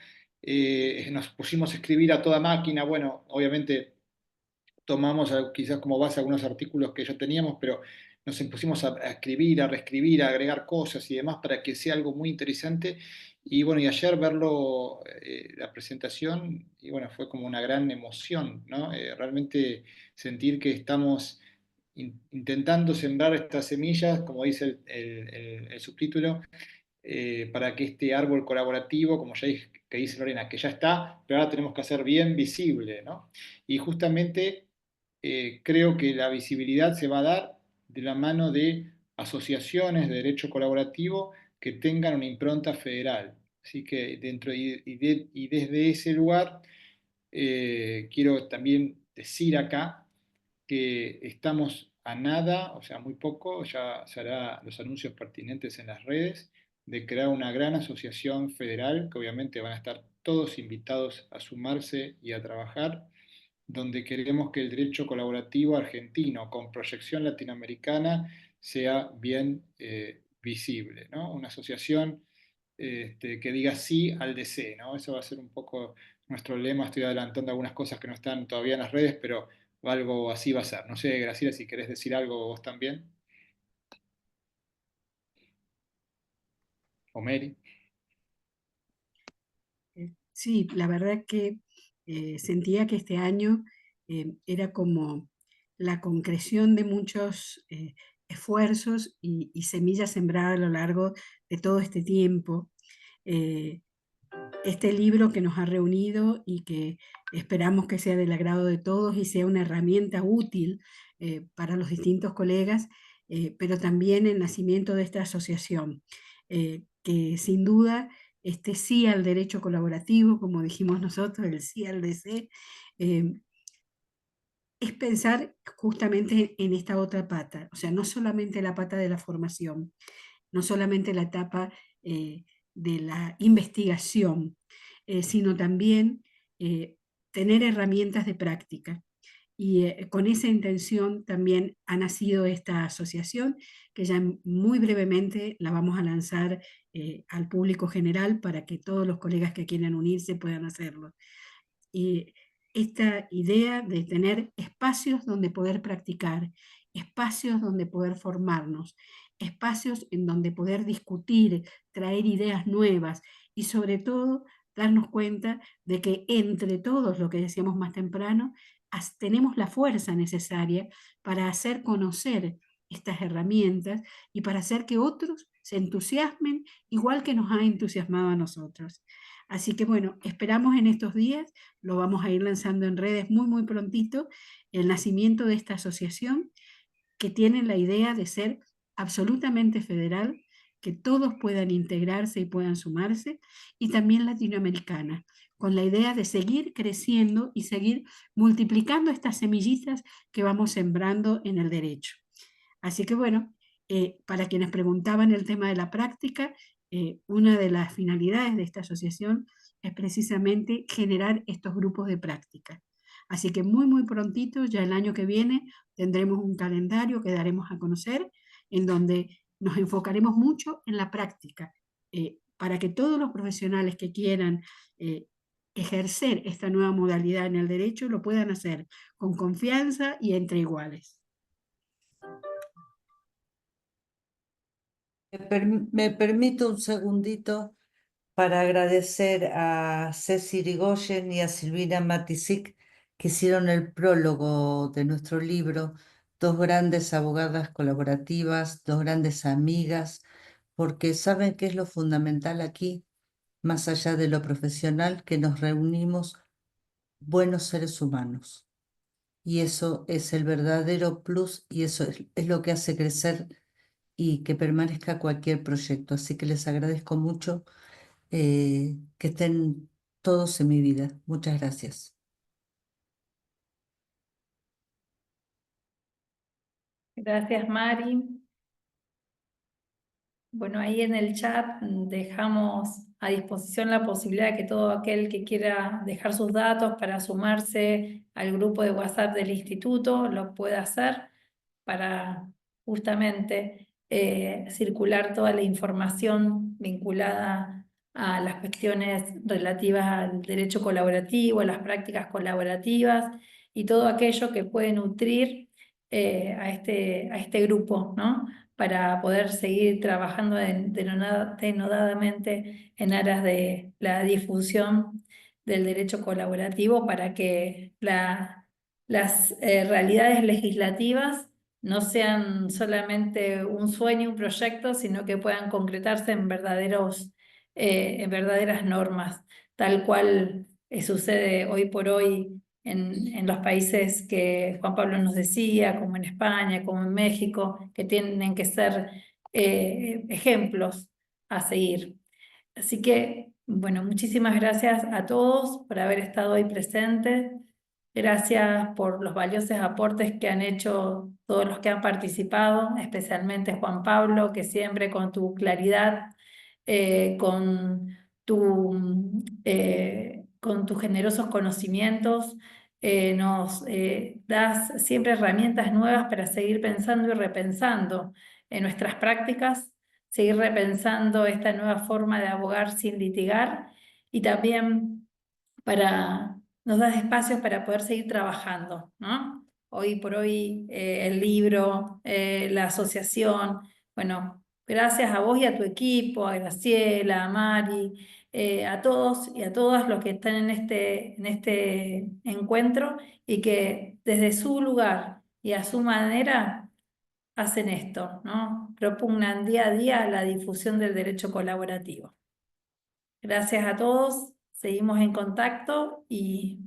nos pusimos a escribir a toda máquina. Bueno, obviamente tomamos quizás como base algunos artículos que ya teníamos, pero nos pusimos a escribir, a reescribir, a agregar cosas y demás para que sea algo muy interesante. Y bueno, y ayer verlo, la presentación, y bueno, fue como una gran emoción, ¿no? Realmente sentir que estamos intentando sembrar estas semillas, como dice el subtítulo, para que este árbol colaborativo, como ya que dice Lorena, que ya está, pero ahora tenemos que hacer bien visible, ¿no? Y justamente creo que la visibilidad se va a dar de la mano de asociaciones de derecho colaborativo que tengan una impronta federal. Así que dentro y desde ese lugar quiero también decir acá que estamos a nada, o sea, muy poco, ya se hará los anuncios pertinentes en las redes, de crear una gran asociación federal, que obviamente van a estar todos invitados a sumarse y a trabajar, donde queremos que el derecho colaborativo argentino con proyección latinoamericana sea bien visible, ¿no? Una asociación que diga sí al DC, ¿no? Eso va a ser un poco nuestro lema. Estoy adelantando algunas cosas que no están todavía en las redes, pero algo así va a ser. No sé, Graciela, si querés decir algo vos también. O Mary.
Sí, la verdad que sentía que este año era como la concreción de muchos esfuerzos y semillas sembradas a lo largo de todo este tiempo. Eh, este libro que nos ha reunido y que esperamos que sea del agrado de todos y sea una herramienta útil para los distintos colegas, pero también el nacimiento de esta asociación, que sin duda este sí al derecho colaborativo, como dijimos nosotros, el sí al DC, es pensar justamente en esta otra pata, o sea, no solamente la pata de la formación, no solamente la etapa de la investigación, sino también tener herramientas de práctica. Y con esa intención también ha nacido esta asociación, que ya muy brevemente la vamos a lanzar al público general para que todos los colegas que quieran unirse puedan hacerlo. Y esta idea de tener espacios donde poder practicar, espacios donde poder formarnos, espacios en donde poder discutir, traer ideas nuevas y sobre todo darnos cuenta de que entre todos, lo que decíamos más temprano, tenemos la fuerza necesaria para hacer conocer estas herramientas y para hacer que otros se entusiasmen igual que nos ha entusiasmado a nosotros. Así que bueno, esperamos en estos días, lo vamos a ir lanzando en redes muy prontito, el nacimiento de esta asociación que tiene la idea de ser absolutamente federal, que todos puedan integrarse y puedan sumarse, y también latinoamericana, con la idea de seguir creciendo y seguir multiplicando estas semillitas que vamos sembrando en el derecho. Así que bueno, para quienes preguntaban el tema de la práctica, una de las finalidades de esta asociación es precisamente generar estos grupos de práctica. Así que muy prontito, ya el año que viene, tendremos un calendario que daremos a conocer en donde nos enfocaremos mucho en la práctica, para que todos los profesionales que quieran ejercer esta nueva modalidad en el derecho lo puedan hacer con confianza y entre iguales.
Me permito un segundito para agradecer a Ceci Irigoyen y a Silvina Matisic que hicieron el prólogo de nuestro libro, dos grandes abogadas colaborativas, dos grandes amigas, porque saben qué es lo fundamental aquí, más allá de lo profesional, que nos reunimos buenos seres humanos. Y eso es el verdadero plus y eso es lo que hace crecer y que permanezca cualquier proyecto. Así que les agradezco mucho que estén todos en mi vida. Muchas gracias.
Gracias, Mari. Bueno, ahí en el chat dejamos a disposición la posibilidad de que todo aquel que quiera dejar sus datos para sumarse al grupo de WhatsApp del instituto lo pueda hacer para justamente circular toda la información vinculada a las cuestiones relativas al derecho colaborativo, a las prácticas colaborativas y todo aquello que puede nutrir a este grupo, ¿no? Para poder seguir trabajando denodadamente en aras de la difusión del derecho colaborativo para que las realidades legislativas no sean solamente un sueño, un proyecto, sino que puedan concretarse en verdaderas normas, tal cual sucede hoy por hoy en los países que Juan Pablo nos decía, como en España, como en México, que tienen que ser ejemplos a seguir. Así que, bueno, muchísimas gracias a todos por haber estado hoy presentes. Gracias por los valiosos aportes que han hecho todos los que han participado, especialmente Juan Pablo, que siempre con tu claridad, con tus generosos conocimientos, nos das siempre herramientas nuevas para seguir pensando y repensando en nuestras prácticas, seguir repensando esta nueva forma de abogar sin litigar y también nos das espacios para poder seguir trabajando, ¿no? Hoy por hoy el libro, la asociación, bueno, gracias a vos y a tu equipo, a Graciela, a Mari, a todos y a todas los que están en este encuentro y que desde su lugar y a su manera hacen esto, ¿no? Propugnan día a día la difusión del derecho colaborativo. Gracias a todos, seguimos en contacto y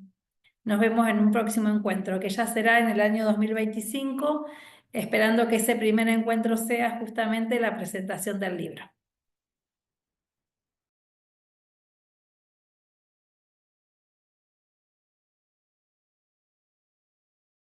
nos vemos en un próximo encuentro, que ya será en el año 2025, esperando que ese primer encuentro sea justamente la presentación del libro.